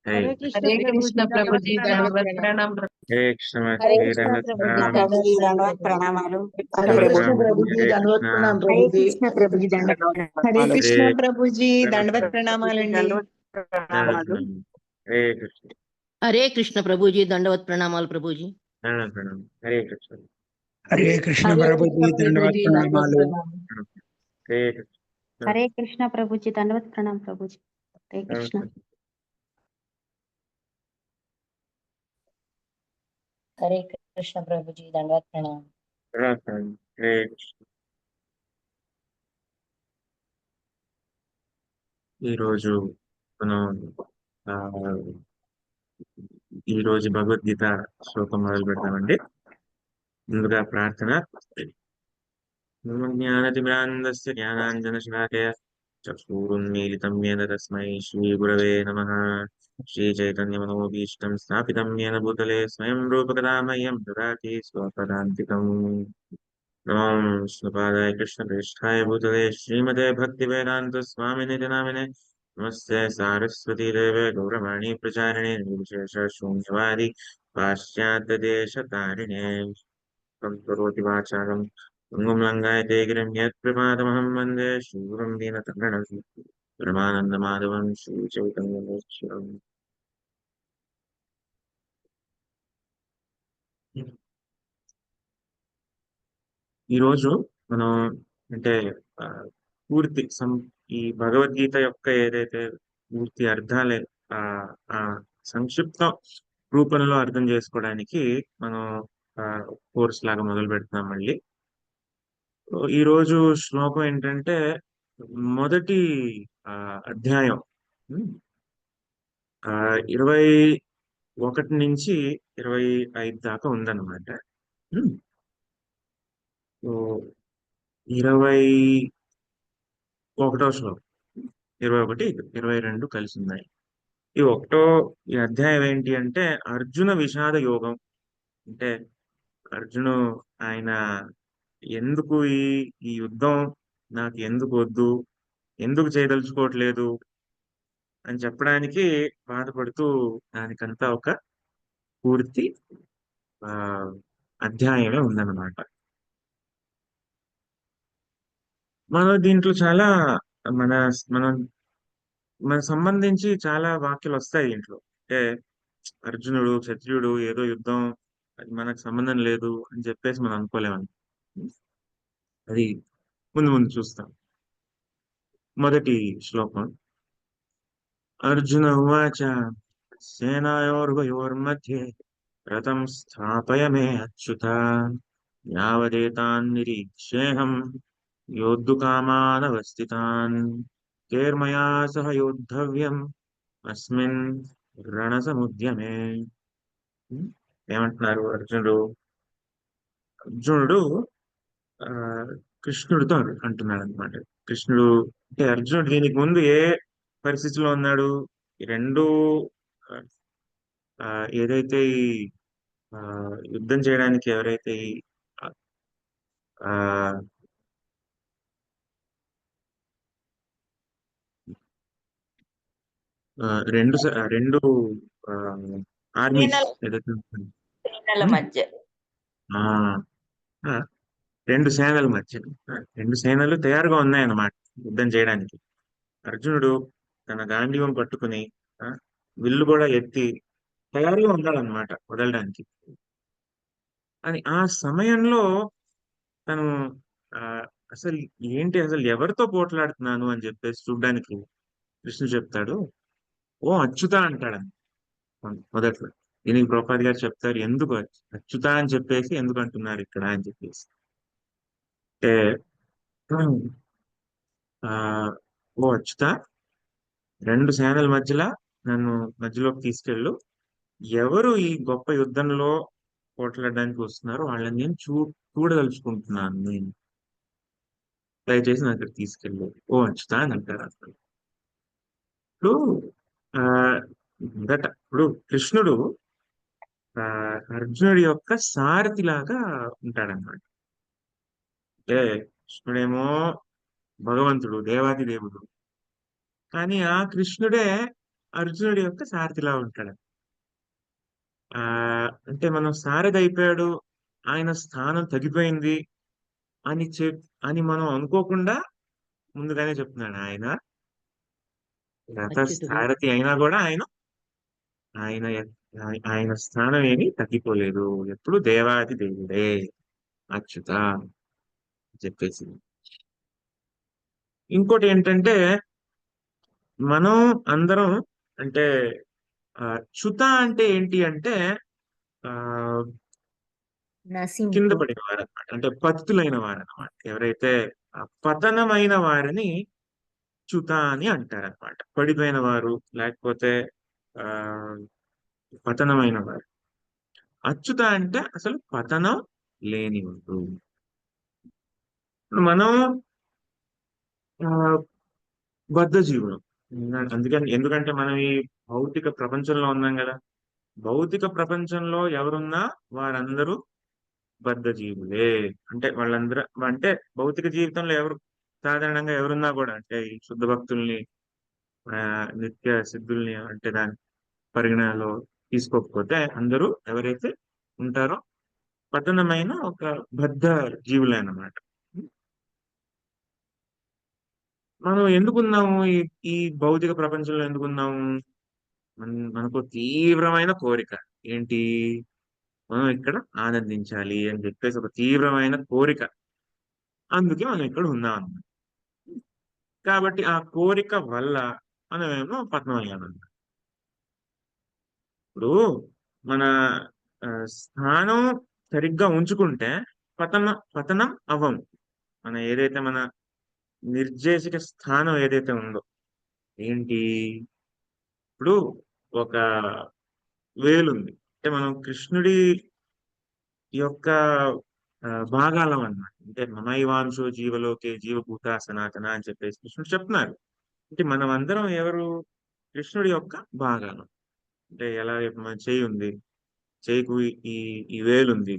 हरे हरे कृष्ण हरे प्रभु कृष्ण जी प्रभु दंडवत जी प्रणाम। दंडवत प्रणाम हरे कृष्ण हरे श्री कृष्ण दंडवत प्रभु जी प्रणाम। प्रभु जी दंडवत प्रणामालु। हरे दंडवत कृष्ण प्रणाम प्रभु जी हरे दंडवत कृष्ण प्रणाम हरे प्रभु जी। कृष्ण प्रभु जी दंडवत हरे प्रणामालु। हरे कृष्ण प्रभु जी दंडवत दंडवत प्रणाम ప్రణామాలండి दंडवत दंडवत प्रणामालु। प्रणाम हरे कृष्ण हरे कृष्ण प्रभु जी दंडवत प्रणामाल प्रभु जी। दंडवत प्रणाम हरे कृष्ण हरे कृष्ण हरे प्रभु कृष्ण जी प्रभु दंडवत जी दंडवत प्रणामालु। प्रणाम। हरे कृष्ण हरे कृष्णा प्रभु जी दंडवत प्रणाम प्रभु जी। हरे दंडवत कृष्णा। हरे कृष्ण प्रभु जी दंडवत प्रणाम। प्रणाम हरे कृष्ण। ఈ రోజు మనం ఆ, ఈ రోజు భగవద్గీత శ్లోకం మొదలు పెడతామండి. ముందుగా ప్రార్థన. జ్ఞానతిమిరాంధస్య జ్ఞానాంజనశలాకయ చక్షురున్मीलितं येन तस्मै श्रीगुरवे नमः। श्रीचैतन्यमनोभीष्टं स्थापितं येन भूतले स्वयं रूपकदा मह्यं ददाति स्वपदान्तिकम्। नमो विष्णुपादाय कृष्णप्रेष्ठाय भूतले श्रीमते भक्तिवेदान्तस्वामिने नामिने नमस्ते सारस्वती देवे गौरवाणी प्रचारिणे निर्विशेषशून्यवादी पाश्चात्यदेशतारिणे त्वं करोति वाचालं भङ्गुं लङ्घयते गिरिं यत्प्रपादमहं वन्दे शूरं दीनतरणं परमानन्दमाधवं श्रीचैतन्यदेशिकम्। ఈ రోజు మనం అంటే ఆ, పూర్తి ఈ భగవద్గీత యొక్క ఏదైతే పూర్తి అర్థాలే ఆ ఆ సంక్షిప్త రూపంలో అర్థం చేసుకోవడానికి మనం కోర్స్ లాగా మొదలు పెడుతున్నాం మళ్ళీ. ఈ రోజు శ్లోకం ఏంటంటే మొదటి ఆ, అధ్యాయం ఉమ్, 21 నుంచి 25 దాకా ఉందన్నమాట. ఉమ్, సో 21వ శ్లోకం, 21, 22 కలిసి ఉన్నాయి. ఈ ఒకటో ఈ అధ్యాయం ఏంటి అంటే అర్జున విషాద యోగం. అంటే అర్జును ఆయన ఎందుకు ఈ యుద్ధం నాకు ఎందుకు వద్దు, ఎందుకు చేయదలుచుకోవట్లేదు అని చెప్పడానికి బాధపడుతూ దానికంతా ఒక పూర్తి ఆ అధ్యాయమే ఉందన్నమాట. మనం దీంట్లో చాలా మన మనం మన సంబంధించి చాలా వాక్యాలు వస్తాయి దీంట్లో. అంటే అర్జునుడు క్షత్రియుడు ఏదో యుద్ధం, అది మనకు సంబంధం లేదు అని చెప్పేసి మనం అనుకోలేమని. అది ముందు ముందు చూస్తాం. మొదటి శ్లోకం. అర్జున ఉవాచ సేనాయోర్వయోర్मध्ये రథం స్థాపయ మే అచ్యుత యావదేతాన్ నిరీక్ష్యేహం योद्धुकामानवस्थितान् कैर्मया सह योद्धव्यम् अस्मिन् రణసముద్యమే. ఏమంటున్నారు అర్జునుడు? అర్జునుడు ఆ కృష్ణుడితో అంటున్నాడు అనమాట. కృష్ణుడు అంటే అర్జునుడు దీనికి ముందు ఏ పరిస్థితిలో ఉన్నాడు? ఈ రెండు ఆ, ఏదైతే ఈ ఆ, యుద్ధం చేయడానికి ఎవరైతే ఈ ఆ, ఆ, రెండు ఆర్మీస్ సేనల ఏదైతే సేనల ఉమ్, మధ్య. ఆ, ఆ, రెండు సేనల మధ్య రెండు సేనలు తయారుగా ఉన్నాయన్నమాట యుద్ధం చేయడానికి. అర్జునుడు తన గాంధీవం పట్టుకుని ఆ, విల్లు కూడా ఎత్తి తయారుగా ఉన్నాడనమాట వదలడానికి. అని ఆ సమయంలో తను ఆ అసలు ఏంటి, అసలు ఎవరితో పోట్లాడుతున్నాను అని చెప్పేసి చూడ్డానికి కృష్ణుడు చెప్తాడు. ఓ అచ్యుత అంటాడు మొదట్లో. దీనికి ప్రభుపాద గారు చెప్తారు ఎందుకు అచ్యుత అని చెప్పేసి ఎందుకు అంటున్నారు ఇక్కడ అని చెప్పేసి. అంటే ఆ ఓ అచ్యుత, రెండు సేనల మధ్యలో నన్ను మధ్యలోకి తీసుకెళ్ళు. ఎవరు ఈ గొప్ప యుద్ధంలో పోట్లాడడానికి వస్తున్నారో వాళ్ళని నేను చూడదలుచుకుంటున్నాను నేను. దయచేసి నా దగ్గర తీసుకెళ్ళు ఓ అచ్యుత అని అంటారు అసలు. ఇప్పుడు ఆ ఇప్పుడు కృష్ణుడు ఆ అర్జునుడి యొక్క సారథి లాగా ఉంటాడన్నమాట. అంటే కృష్ణుడేమో భగవంతుడు, దేవాది దేవుడు. కానీ ఆ కృష్ణుడే అర్జునుడి యొక్క సారథిలా ఉంటాడు. ఆ అంటే మనం సారథి అయిపోయాడు, ఆయన స్థానం తగ్గిపోయింది అని అని మనం అనుకోకుండా ముందుగానే చెప్తున్నాడు. ఆయన రథ అచ్యుతుడు. సారథి అయినా కూడా ఆయన ఆయన స్థానం ఏమి తగ్గిపోలేదు. ఎప్పుడు దేవాది దేవుడే అచ్యుత అని చెప్పేసి. ఇంకోటి ఏంటంటే మనం అందరం అంటే చ్యుత అంటే ఏంటి అంటే ఆ కింద నశింపు. పడిన వారు అనమాట. అంటే పతితులైన వారు అనమాట. ఎవరైతే పతనమైన వారిని చ్యుత అని అంటారనమాట. పడిపోయిన వారు లేకపోతే ఆ పతనమైన వారు. అచ్యుత అంటే అసలు పతనం లేనివాడు. ఇప్పుడు మనం ఆ బద్ధ జీవులం. అందుకని ఎందుకంటే మనం ఈ భౌతిక ప్రపంచంలో ఉన్నాం కదా. భౌతిక ప్రపంచంలో ఎవరున్నా వారందరూ బద్ధ జీవులే. అంటే వాళ్ళందరూ అంటే భౌతిక జీవితంలో ఎవరు సాధారణంగా ఎవరున్నా కూడా అంటే ఈ శుద్ధ భక్తుల్ని నిత్య సిద్ధుల్ని అంటే దాని పరిగణనలో తీసుకోకపోతే అందరూ ఎవరైతే ఉంటారో పతనమైన ఒక బద్ధ జీవులే అన్నమాట. మనం ఎందుకున్నాము ఈ భౌతిక ప్రపంచంలో ఎందుకున్నాము? మనకు తీవ్రమైన కోరిక ఏంటి? మనం ఇక్కడ ఆనందించాలి అని చెప్పేసి ఒక తీవ్రమైన కోరిక. అందుకే మనం ఇక్కడ ఉన్నాం అన్నమాట. కాబట్టి ఆ కోరిక వల్ల మనమేమో పతనం అయ్యాం. ఇప్పుడు మన స్థానం సరిగ్గా ఉంచుకుంటే పతనం అవ్వం. మన ఏదైతే మన నిర్దేశిక స్థానం ఏదైతే ఉందో ఏంటి? ఇప్పుడు ఒక వేలుంది అంటే మనం కృష్ణుడి యొక్క భాగాలం అన్నమాట. అంటే మమైవాంశో జీవలోకే జీవభూత సనాతన అని చెప్పేసి కృష్ణుడు చెప్తున్నారు. అంటే మనం అందరం ఎవరు? కృష్ణుడి యొక్క భాగాలం. అంటే ఎలా మన చెయ్యి ఉంది, చెయ్యికు ఈ ఈ వేలుంది.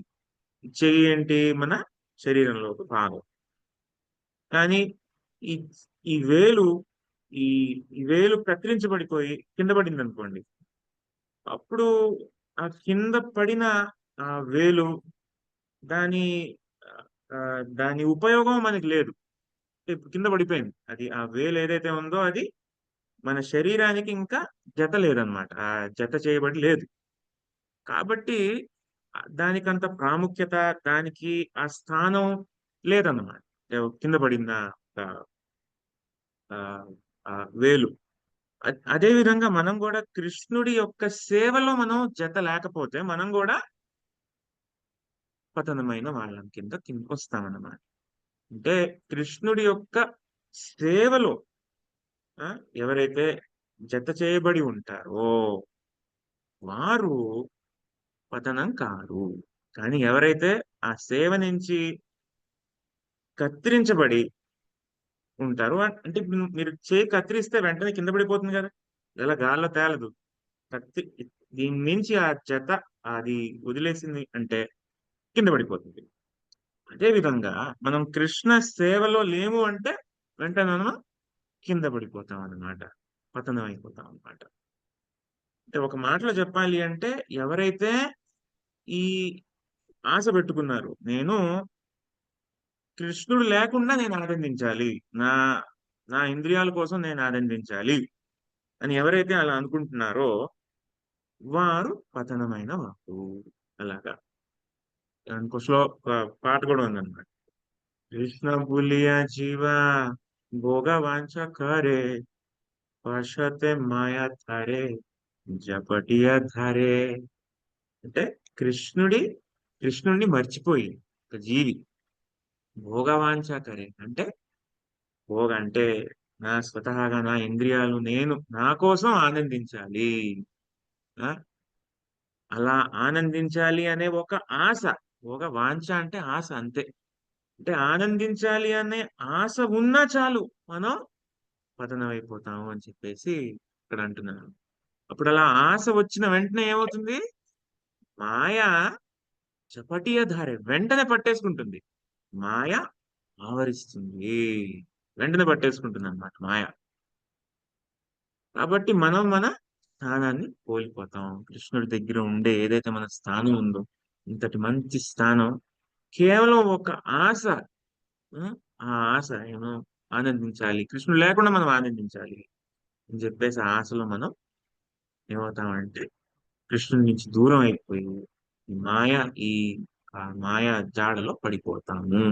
చెయ్యి ఏంటి? మన శరీరంలో ఒక భాగం. కానీ ఈ ఈ వేలు ఈ ఈ వేలు కత్తిరించబడిపోయి కింద పడింది అనుకోండి. అప్పుడు ఆ కింద పడిన ఆ వేలు దాని ఆ, దాని ఉపయోగం మనకి లేదు. ఇప్పుడు కింద పడిపోయింది. అది ఆ వేలు ఏదైతే ఉందో అది మన శరీరానికి ఇంకా జత లేదనమాట. ఆ జత చేయబడి లేదు. కాబట్టి దానికంత ప్రాముఖ్యత, దానికి ఆ స్థానం లేదన్నమాట. కింద పడిన ఆ, ఆ, ఆ వేలు. అదే విధంగా మనం కూడా కృష్ణుడి యొక్క సేవలో మనం జత లేకపోతే మనం కూడా పతనమైన వాళ్ళం కిందకి వస్తామన్నమాట. అంటే కృష్ణుడి యొక్క సేవలో ఆ, ఎవరైతే జత చేయబడి ఉంటారో వారు పతనం కారు. కానీ ఎవరైతే ఆ సేవ నుంచి కత్తిరించబడి ఉంటారో అంటే ఇప్పుడు మీరు చేయి కత్తిరిస్తే వెంటనే కింద పడిపోతుంది కదా. ఇలా గాల్లో తేలదు. కత్తి దీని నుంచి ఆ జత అది వదిలేసింది అంటే కింద పడిపోతుంది. అదే విధంగా మనం కృష్ణ సేవలో లేము అంటే వెంటనే మనం కింద పడిపోతాం అన్నమాట. పతనం అయిపోతాం అన్నమాట. అంటే ఒక మాటలో చెప్పాలి అంటే ఎవరైతే ఈ ఆశ పెట్టుకున్నారు, నేను కృష్ణుడు లేకుండా నేను ఆనందించాలి, నా నా ఇంద్రియాల కోసం నేను ఆనందించాలి అని ఎవరైతే అలా అనుకుంటున్నారో వారు పతనమైన వారు. అలాగా ఇంకో పాట కూడా ఉందన్నమాట. కృష్ణ బులియా జీవా భోగ వాంఛ కరే పశతే మాయా ధారే జపటియా ధారే. అంటే కృష్ణుడిని మర్చిపోయి ఒక జీవి భోగవాంఛ కరే అంటే భోగ అంటే స్వతహాగా నా ఇంద్రియాలు నేను నా కోసం ఆనందించాలి. ఆ అలా ఆనందించాలి అనే ఒక ఆశ. భోగ వాంఛ అంటే ఆశ అంతే. అంటే ఆనందించాలి అనే ఆశ ఉన్నా చాలు మనం పతనం అయిపోతాము అని చెప్పేసి ఇక్కడ అంటున్నాను. అప్పుడు అలా ఆశ వచ్చిన వెంటనే ఏమవుతుంది? మాయ చపటీయ ధారే వెంటనే పట్టేసుకుంటుంది. మాయ ఆవరిస్తుంది. వెంటనే పట్టేసుకుంటుంది అన్నమాట మాయ. కాబట్టి మనం మన స్థానాన్ని కోల్పోతాం. కృష్ణుడి దగ్గర ఉండే ఏదైతే మన స్థానం ఉందో, ఇంతటి మంచి స్థానం కేవలం ఒక ఆశ. ఆ ఆ ఆశ ఏమో ఆనందించాలి, కృష్ణుడు లేకుండా మనం ఆనందించాలి అని చెప్పేసి ఆ ఆశలో మనం ఏమవుతామంటే కృష్ణుడి నుంచి దూరం అయిపోయి ఈ మాయ ఈ ఆ మాయ జాడలో పడిపోతాము.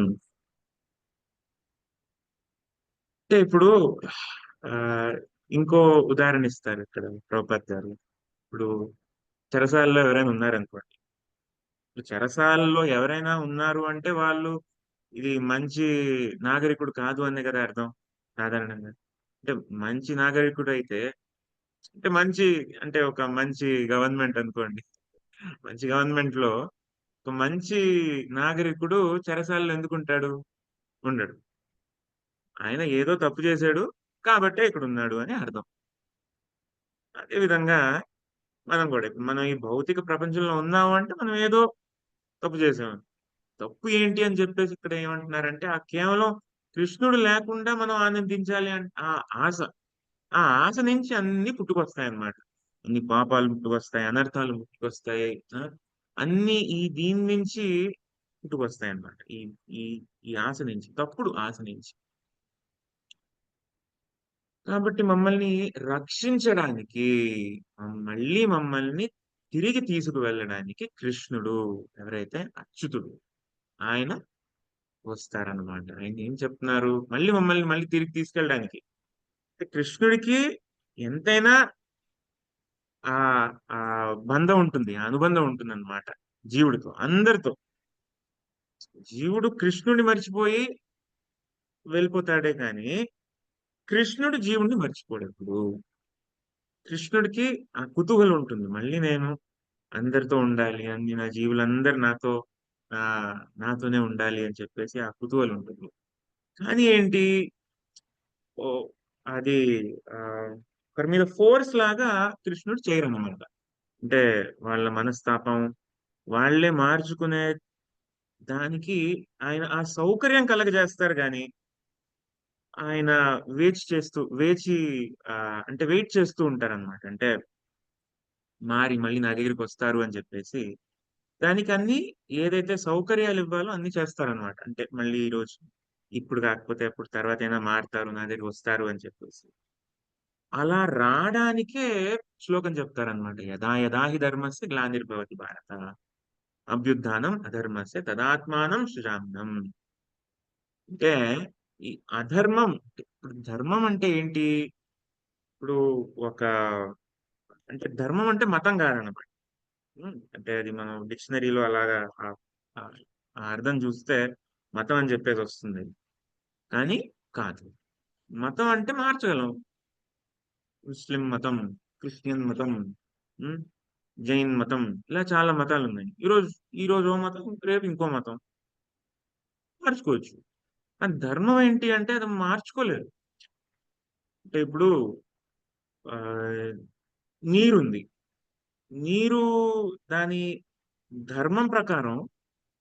అంటే ఇప్పుడు ఆ ఇంకో ఉదాహరణ ఇస్తారు ఇక్కడ ప్రభుపాద్ గారు. ఇప్పుడు చెరసాలలో ఎవరైనా ఉన్నారనుకోండి. ఇప్పుడు చెరసాలలో ఎవరైనా ఉన్నారు అంటే వాళ్ళు ఇది మంచి నాగరికుడు కాదు అనే కదా అర్థం సాధారణంగా. అంటే మంచి నాగరికుడు అయితే అంటే మంచి అంటే ఒక మంచి గవర్నమెంట్ అనుకోండి. మంచి గవర్నమెంట్ లో ఒక మంచి నాగరికుడు చెరసాలలో ఎందుకు ఉంటాడు? ఉండడు. ఆయన ఏదో తప్పు చేశాడు కాబట్టే ఇక్కడ ఉన్నాడు అని అర్థం. అదే విధంగా మనం కూడా ఇప్పుడు మనం ఈ భౌతిక ప్రపంచంలో ఉన్నాము అంటే మనం ఏదో తప్పు చేసాము. తప్పు ఏంటి అని చెప్పేసి ఇక్కడ ఏమంటున్నారంటే ఆ కేవలం కృష్ణుడు లేకుండా మనం ఆనందించాలి అంటే ఆ ఆశ. ఆ ఆశ నుంచి అన్ని పుట్టుకొస్తాయి అన్నమాట. అన్ని పాపాలు పుట్టుకొస్తాయి, అనర్థాలు పుట్టుకొస్తాయి. అన్ని ఈ దీని నుంచి పుట్టుకొస్తాయి అన్నమాట. ఈ ఈ ఈ ఆశ నుంచి, తప్పుడు ఆశ నుంచి. కాబట్టి మమ్మల్ని రక్షించడానికి మళ్ళీ మమ్మల్ని తిరిగి తీసుకువెళ్ళడానికి కృష్ణుడు ఎవరైతే అచ్యుతుడు ఆయన వస్తారన్నమాట. ఆయన ఏం చెప్తున్నారు? మళ్ళీ తిరిగి తీసుకెళ్ళడానికి. అంటే కృష్ణుడికి ఎంతైనా ఆ ఆ బంధం ఉంటుంది, ఆ అనుబంధం ఉంటుంది అన్నమాట జీవుడితో, అందరితో. జీవుడు కృష్ణుడిని మర్చిపోయి వెళ్ళిపోతాడే కానీ కృష్ణుడు జీవుడిని మర్చిపోడు ఎప్పుడు. కృష్ణుడికి ఆ కుతూహలం ఉంటుంది, మళ్ళీ నేను అందరితో ఉండాలి అని, నా జీవులందరూ ఆ నాతోనే ఉండాలి అని చెప్పేసి ఆ కుతూహలం ఉంటుంది. కానీ ఏంటి ఓ అది ఆ ఒకరి మీద ఫోర్స్ లాగా కృష్ణుడు చేయరన్నమాట. అంటే వాళ్ళ మనస్తాపం వాళ్ళే మార్చుకునే దానికి ఆయన ఆ సౌకర్యం కలగజేస్తారు కానీ ఆయన వేచి ఆ అంటే వెయిట్ చేస్తూ ఉంటారన్నమాట. అంటే మళ్ళీ నా దగ్గరికి వస్తారు అని చెప్పేసి దానికి అన్ని ఏదైతే సౌకర్యాలు ఇవ్వాలో అన్ని చేస్తారనమాట. అంటే మళ్ళీ ఈ రోజు ఇప్పుడు కాకపోతే అప్పుడు తర్వాత అయినా మారుతారు, నా దగ్గరికి వస్తారు అని చెప్పేసి అలా రావడానికే శ్లోకం చెప్తారనమాట. యదా యదా హి ధర్మస్య గ్లానిర్భవతి భారత అభ్యుత్థానం అధర్మస్య తదాత్మానం సృజామ్యం. అంటే ఈ అధర్మం, ఇప్పుడు ధర్మం అంటే ఏంటి? ఇప్పుడు ఒక అంటే ధర్మం అంటే మతం కాదనమాట. అంటే అది మనం డిక్షనరీలో అలాగా ఆ ఆ అర్థం చూస్తే మతం అని చెప్పేసి వస్తుంది, కానీ కాదు. మతం అంటే మార్చగలం. ముస్లిం మతం, క్రిస్టియన్ మతం, ఉమ్, జైన్ మతం, ఇలా చాలా మతాలు ఉన్నాయి. ఈ రోజు ఓ మతం, రేపు ఇంకో మతం మార్చుకోవచ్చు. కానీ ధర్మం ఏంటి అంటే అది మార్చుకోలేదు. అంటే ఇప్పుడు ఆ నీరుంది. నీరు దాని ధర్మం ప్రకారం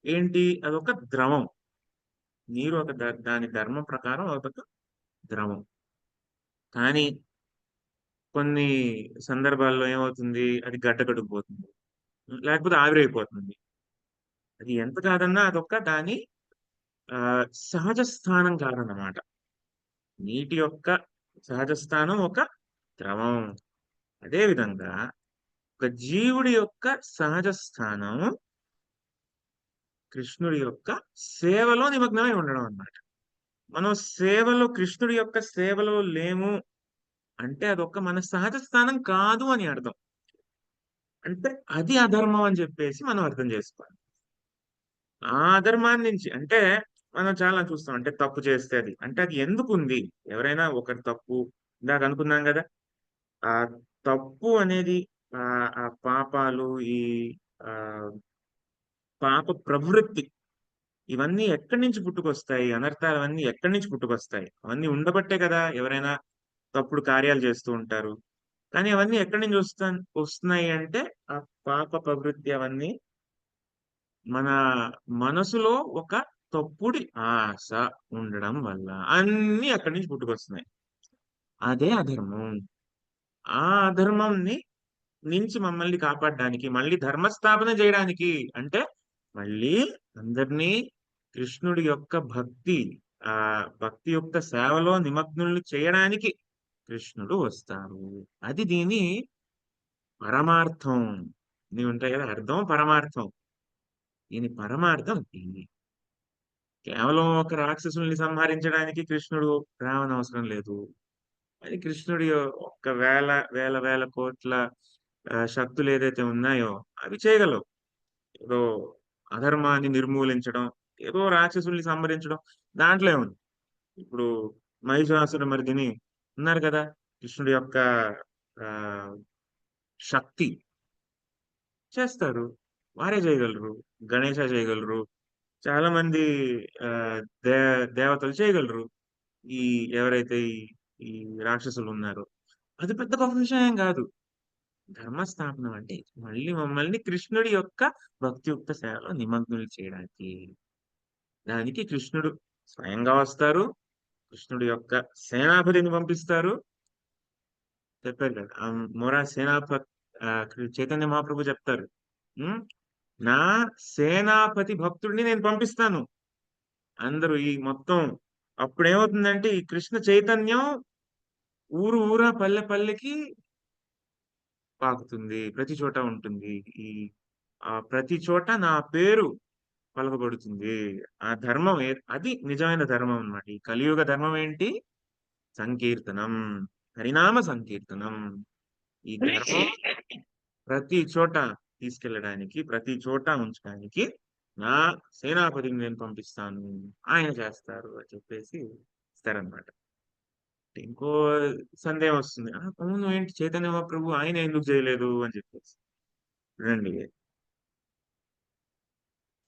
ఏంటి? అదొక ద్రవం. నీరు దాని ధర్మం ప్రకారం అదొక ద్రవం. కానీ కొన్ని సందర్భాల్లో ఏమవుతుంది? అది గడ్డ కట్టుకుపోతుంది, లేకపోతే ఆవిరైపోతుంది. అది ఎంత కాదన్నా అదొక దాని ఆ సహజ స్థానం కాదన్నమాట. నీటి యొక్క సహజ స్థానం ఒక ద్రవం. అదే విధంగా ఒక జీవుడి యొక్క సహజ స్థానం కృష్ణుడి యొక్క సేవలో నిమగ్నమై ఉండడం అన్నమాట. మనం కృష్ణుడి యొక్క సేవలో లేము అంటే అదొక మన సహజ స్థానం కాదు అని అర్థం. అంటే అది అధర్మం అని చెప్పేసి మనం అర్థం చేసుకోవాలి. ఆ అధర్మాన్ని నుంచి అంటే మనం చాలా చూస్తాం. అంటే తప్పు చేస్తే అది అంటే అది ఎందుకు ఉంది? ఎవరైనా ఒకరి తప్పు, ఇందాక అనుకున్నాం కదా, ఆ తప్పు అనేది ఆ ఆ పాపాలు, ఈ ఆ పాప ప్రవృత్తి, ఇవన్నీ ఎక్కడి నుంచి పుట్టుకొస్తాయి? అనర్థాలు అవన్నీ ఎక్కడి నుంచి పుట్టుకొస్తాయి? అవన్నీ ఉండబట్టే కదా ఎవరైనా తప్పుడు కార్యాలు చేస్తూ ఉంటారు. కానీ అవన్నీ ఎక్కడి నుంచి వస్తున్నాయి అంటే ఆ పాప ప్రవృత్తి అవన్నీ మన మనసులో ఒక తప్పుడు ఆశ ఉండడం వల్ల అన్ని అక్కడి నుంచి పుట్టుకొస్తున్నాయి. అదే అధర్మం. ఆ అధర్మంని నుంచి మమ్మల్ని కాపాడడానికి, మళ్ళీ ధర్మస్థాపన చేయడానికి, అంటే మళ్ళీ అందరినీ కృష్ణుడి యొక్క ఆ భక్తి యొక్క సేవలో నిమగ్నుల్ని చేయడానికి కృష్ణుడు వస్తారు. అది దీని పరమార్థం. ఇవి ఉంటాయి కదా, అర్థం పరమార్థం. దీని పరమార్థం ఇది. కేవలం ఒక రాక్షసుల్ని సంహరించడానికి కృష్ణుడు రావనవసరం లేదు. అది కృష్ణుడి ఒక్క వేల వేల వేల కోట్ల శక్తులు ఏదైతే ఉన్నాయో అవి చేయగలవు. ఏదో అధర్మాన్ని నిర్మూలించడం, ఏదో రాక్షసుల్ని సంహరించడం, దాంట్లో ఏముంది. ఇప్పుడు మహిషాసుర మర్దిని ఉన్నారు కదా, కృష్ణుడి యొక్క ఆ శక్తి చేస్తారు, వారే చేయగలరు. గణేశ చేయగలరు, చాలా మంది ఆ దే దేవతలు చేయగలరు. ఈ ఎవరైతే ఈ రాక్షసులు ఉన్నారో అది పెద్ద గొప్ప విషయం ఏం కాదు. ధర్మస్థాపనం అంటే మళ్ళీ మమ్మల్ని కృష్ణుడి యొక్క భక్తియుక్త సేవలో నిమగ్నులు చేయడానికి. దానికి కృష్ణుడు స్వయంగా వస్తారు, కృష్ణుడి యొక్క సేనాపతిని పంపిస్తారు. చెప్పారు కదా, ఆ మొరా సేనాపతి చైతన్య మహాప్రభు చెప్తారు, "ఉమ్, నా సేనాపతి భక్తుడిని నేను పంపిస్తాను." అందరూ ఈ మొత్తం అప్పుడేమవుతుందంటే ఈ కృష్ణ చైతన్యం ఊరు ఊరా పల్లె పల్లెకి పాకుతుంది, ప్రతి చోట ఉంటుంది. ఈ ప్రతి చోట నా పేరు పలకబడుతుంది. ఆ ధర్మం అది నిజమైన ధర్మం అన్నమాట. ఈ కలియుగ ధర్మం ఏంటి? సంకీర్తనం, హరినామ సంకీర్తనం. ఈ ధర్మం ప్రతి చోట తీసుకెళ్ళడానికి, ప్రతి చోట ఉంచడానికి నా సేనాపతిని నేను పంపిస్తాను, ఆయన చేస్తారు అని చెప్పేసి ఇస్తారనమాట. ఇంకో సందేహం వస్తుంది, అవును ఏంటి చైతన్య మహాప్రభు ఆయన ఎందుకు చేయలేదు అని చెప్పేసి. చూడండి,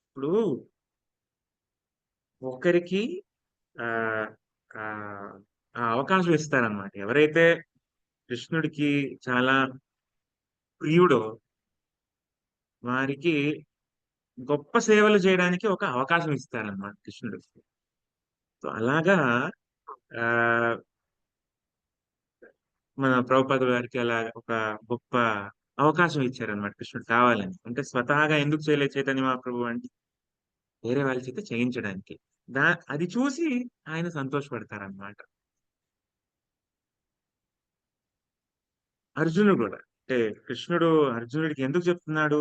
ఇప్పుడు ఒకరికి ఆ ఆ ఆ అవకాశం ఇస్తారనమాట. ఎవరైతే కృష్ణుడికి చాలా ప్రియుడో వారికి గొప్ప సేవలు చేయడానికి ఒక అవకాశం ఇస్తారనమాట కృష్ణుడు. సో అలాగా ఆ మన ప్రభుపాదుల గారికి అలా ఒక గొప్ప అవకాశం ఇచ్చారనమాట కృష్ణుడు కావాలని. అంటే స్వతహాగా ఎందుకు చేయలేదు చైతన్య మహాప్రభు అంటే వేరే వాళ్ళ చేత చేయించడానికి. అది చూసి ఆయన సంతోషపడతారనమాట. అర్జునుడు కూడా అంటే కృష్ణుడు అర్జునుడికి ఎందుకు చెప్తున్నాడు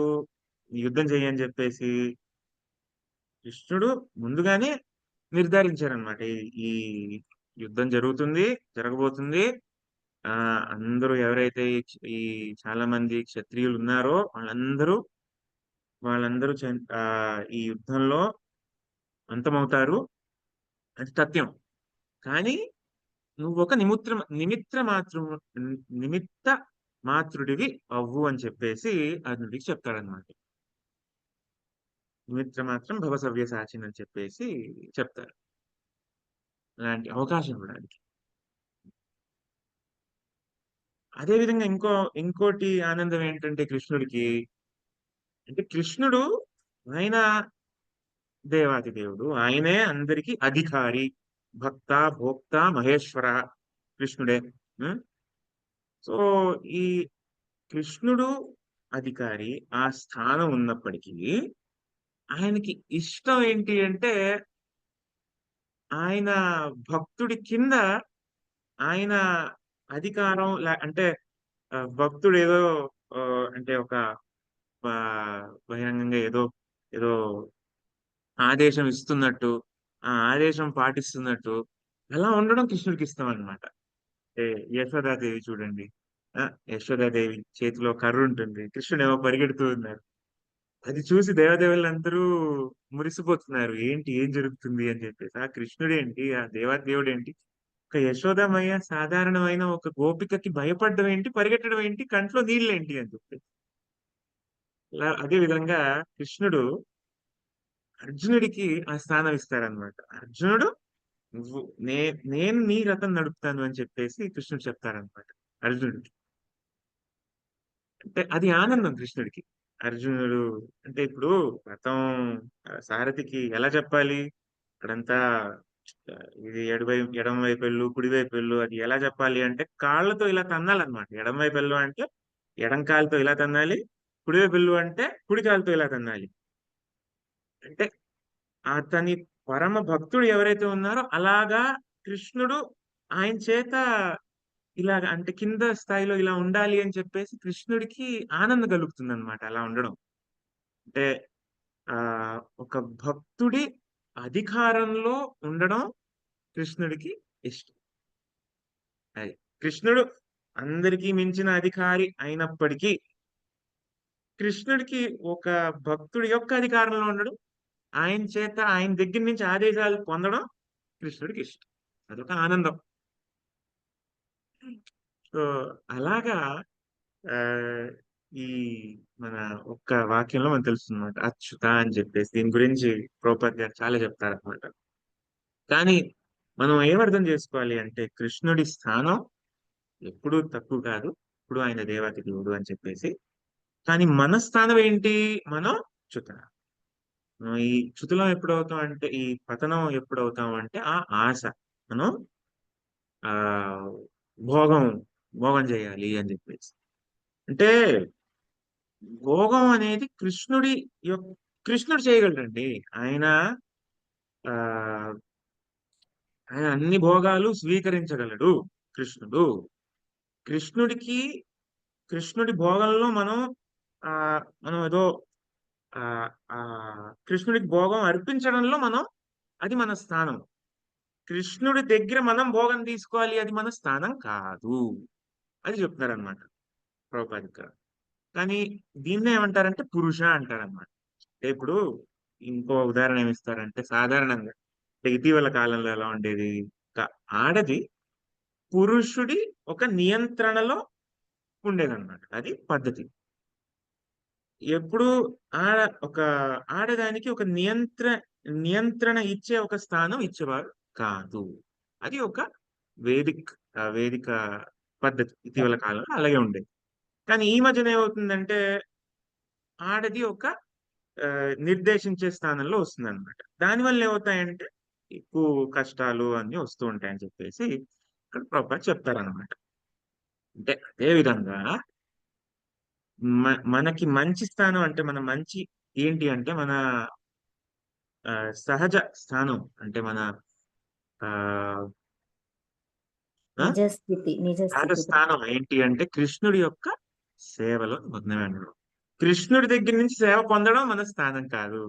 యుద్ధం చేయని చెప్పేసి, కృష్ణుడు ముందుగానే నిర్ధారించారనమాట. ఈ యుద్ధం జరగబోతుంది. ఆ అందరూ ఎవరైతే ఈ చాలా మంది క్షత్రియులు ఉన్నారో వాళ్ళందరూ ఈ యుద్ధంలో అంతమవుతారు, అది సత్యం. కానీ నువ్వు ఒక నిమిత్త మాత్రుడివి అవ్వు అని చెప్పేసి అర్జునుడికి చెప్తాడనమాట. నిమిత్త మాత్రం భవ సవ్యసాచిన్ అని చెప్పేసి చెప్తారు. అలాంటి అవకాశం ఇవ్వడానికి. అదే విధంగా ఇంకోటి ఆనందం ఏంటంటే కృష్ణుడికి, అంటే కృష్ణుడు ఆయన దేవాది దేవుడు, ఆయనే అందరికీ అధికారి, భక్త భోక్త మహేశ్వర కృష్ణుడే. ఉం? సో ఈ కృష్ణుడు అధికారి, ఆ స్థానం ఉన్నప్పటికీ ఆయనకి ఇష్టం ఏంటి అంటే ఆయన భక్తుడి కింద ఆయన అధికారం అంటే భక్తుడు ఏదో ఆ, అంటే ఒక బహిరంగంగా ఏదో ఏదో ఆదేశం ఇస్తున్నట్టు, ఆ ఆదేశం పాటిస్తున్నట్టు అలా ఉండడం కృష్ణుడికి ఇష్టం అనమాట. యశోదాదేవి చూడండి, ఆ యశోదాదేవి చేతిలో కర్ర ఉంటుంది, కృష్ణుడు ఏమో పరిగెడుతూ ఉన్నారు. అది చూసి దేవదేవులందరూ మురిసిపోతున్నారు, ఏంటి ఏం జరుగుతుంది అని చెప్పేసి. ఆ కృష్ణుడు ఏంటి, ఆ దేవాదేవుడు ఏంటి, ఒక యశోదమయ్య సాధారణమైన ఒక గోపికకి భయపడడం ఏంటి, పరిగెట్టడం ఏంటి, కంట్లో నీళ్ళేంటి అని చెప్పి. అదే విధంగా కృష్ణుడు అర్జునుడికి ఆ స్థానం ఇస్తారనమాట. అర్జునుడు నువ్వు నేను నీ రథం నడుపుతాను అని చెప్పేసి కృష్ణుడు చెప్తారనమాట అర్జునుడికి. అంటే అది ఆనందం కృష్ణుడికి. అర్జునుడు అంటే ఇప్పుడు రథం సారథికి ఎలా చెప్పాలి, అక్కడంతా ఇది ఎడమ వైపు వెళ్ళు, కుడి వైపు వెళ్ళు, అది ఎలా చెప్పాలి అంటే కాళ్ళతో ఇలా తన్నాలన్నమాట. ఎడమ వైపు వెళ్ళు అంటే ఎడం కాలుతో ఇలా తన్నాలి, కుడివైపు వెళ్ళు అంటే కుడి కాలుతో ఇలా తన్నాలి. అంటే అతని పరమ భక్తుడు ఎవరైతే ఉన్నారో అలాగా కృష్ణుడు ఆయన చేత ఇలాగ అంటే కింద స్థాయిలో ఇలా ఉండాలి అని చెప్పేసి కృష్ణుడికి ఆనందం కలుగుతుంది అనమాట అలా ఉండడం. అంటే ఆ ఒక భక్తుడి అధికారంలో ఉండడం కృష్ణుడికి ఇష్టం. అది కృష్ణుడు అందరికీ మించిన అధికారి అయినప్పటికీ కృష్ణుడికి ఒక భక్తుడి యొక్క అధికారంలో ఉండడం, ఆయన చేత ఆయన దగ్గర నుంచి ఆదేశాలు పొందడం కృష్ణుడికి ఇష్టం. అదొక ఆనందం. సో అలాగా ఆ ఈ మన ఒక్క వాక్యంలో మనకు తెలుస్తుంది అనమాట అచ్యుత అని చెప్పేసి. దీని గురించి ప్రభుపాద్ గారు చాలా చెప్తారనమాట. కానీ మనం ఏమర్థం చేసుకోవాలి అంటే కృష్ణుడి స్థానం ఎప్పుడూ తక్కువ కాదు, ఇప్పుడు ఆయన దేవాతి దేవుడు అని చెప్పేసి. కానీ మన స్థానం ఏంటి? మనం చ్యుత. మనం ఈ చ్యుతులం ఎప్పుడు అవుతాం అంటే, ఈ పతనం ఎప్పుడు అవుతాం అంటే ఆ ఆశ మనం ఆ భోగం భోగం చేయాలి అని చెప్పేసి. అంటే భోగం అనేది కృష్ణుడు చేయగలడండి. ఆయన ఆ ఆయన అన్ని భోగాలు స్వీకరించగలడు కృష్ణుడు. కృష్ణుడికి కృష్ణుడి భోగంలో మనం ఆ మనం ఏదో ఆ ఆ కృష్ణుడికి భోగం అర్పించడంలో అది మన స్థానం. కృష్ణుడి దగ్గర మనం భోగం తీసుకోవాలి, అది మన స్థానం కాదు. అది చెప్తున్నారనమాట ప్రభుపాద గారు. కానీ దీన్నే ఏమంటారంటే పురుష అంటారనమాట. ఇప్పుడు ఇంకో ఉదాహరణ ఏమిస్తారంటే సాధారణంగా అంటే ఇటీవల కాలంలో ఎలా ఉండేది, ఒక ఆడది పురుషుడి ఒక నియంత్రణలో ఉండేదన్నమాట. అది పద్ధతి. ఎప్పుడు ఆడ ఒక ఆడదానికి ఒక నియంత్రణ ఇచ్చే ఒక స్థానం ఇచ్చేవారు కాదు. అది ఒక వేదిక పద్ధతి ఇటీవల కాలంలో అలాగే ఉండేది. కానీ ఈ మధ్యన ఏమవుతుందంటే ఆడది ఒక నిర్దేశించే స్థానంలో వస్తుంది అనమాట. దానివల్ల ఏమవుతాయంటే ఎక్కువ కష్టాలు అన్ని వస్తూ ఉంటాయని చెప్పేసి ఇక్కడ ప్రభుపాద చెప్తారనమాట. అంటే అదే విధంగా మనకి మంచి స్థానం అంటే మన మంచి ఏంటి అంటే మన సహజ స్థానం అంటే మన ఆ ఆ, నిజ సహజ స్థితి స్థానం ఏంటి అంటే కృష్ణుడి యొక్క సేవలో నిమగ్నమై ఉండడం. కృష్ణుడి దగ్గర నుంచి సేవ పొందడం మన స్థానం కాదు.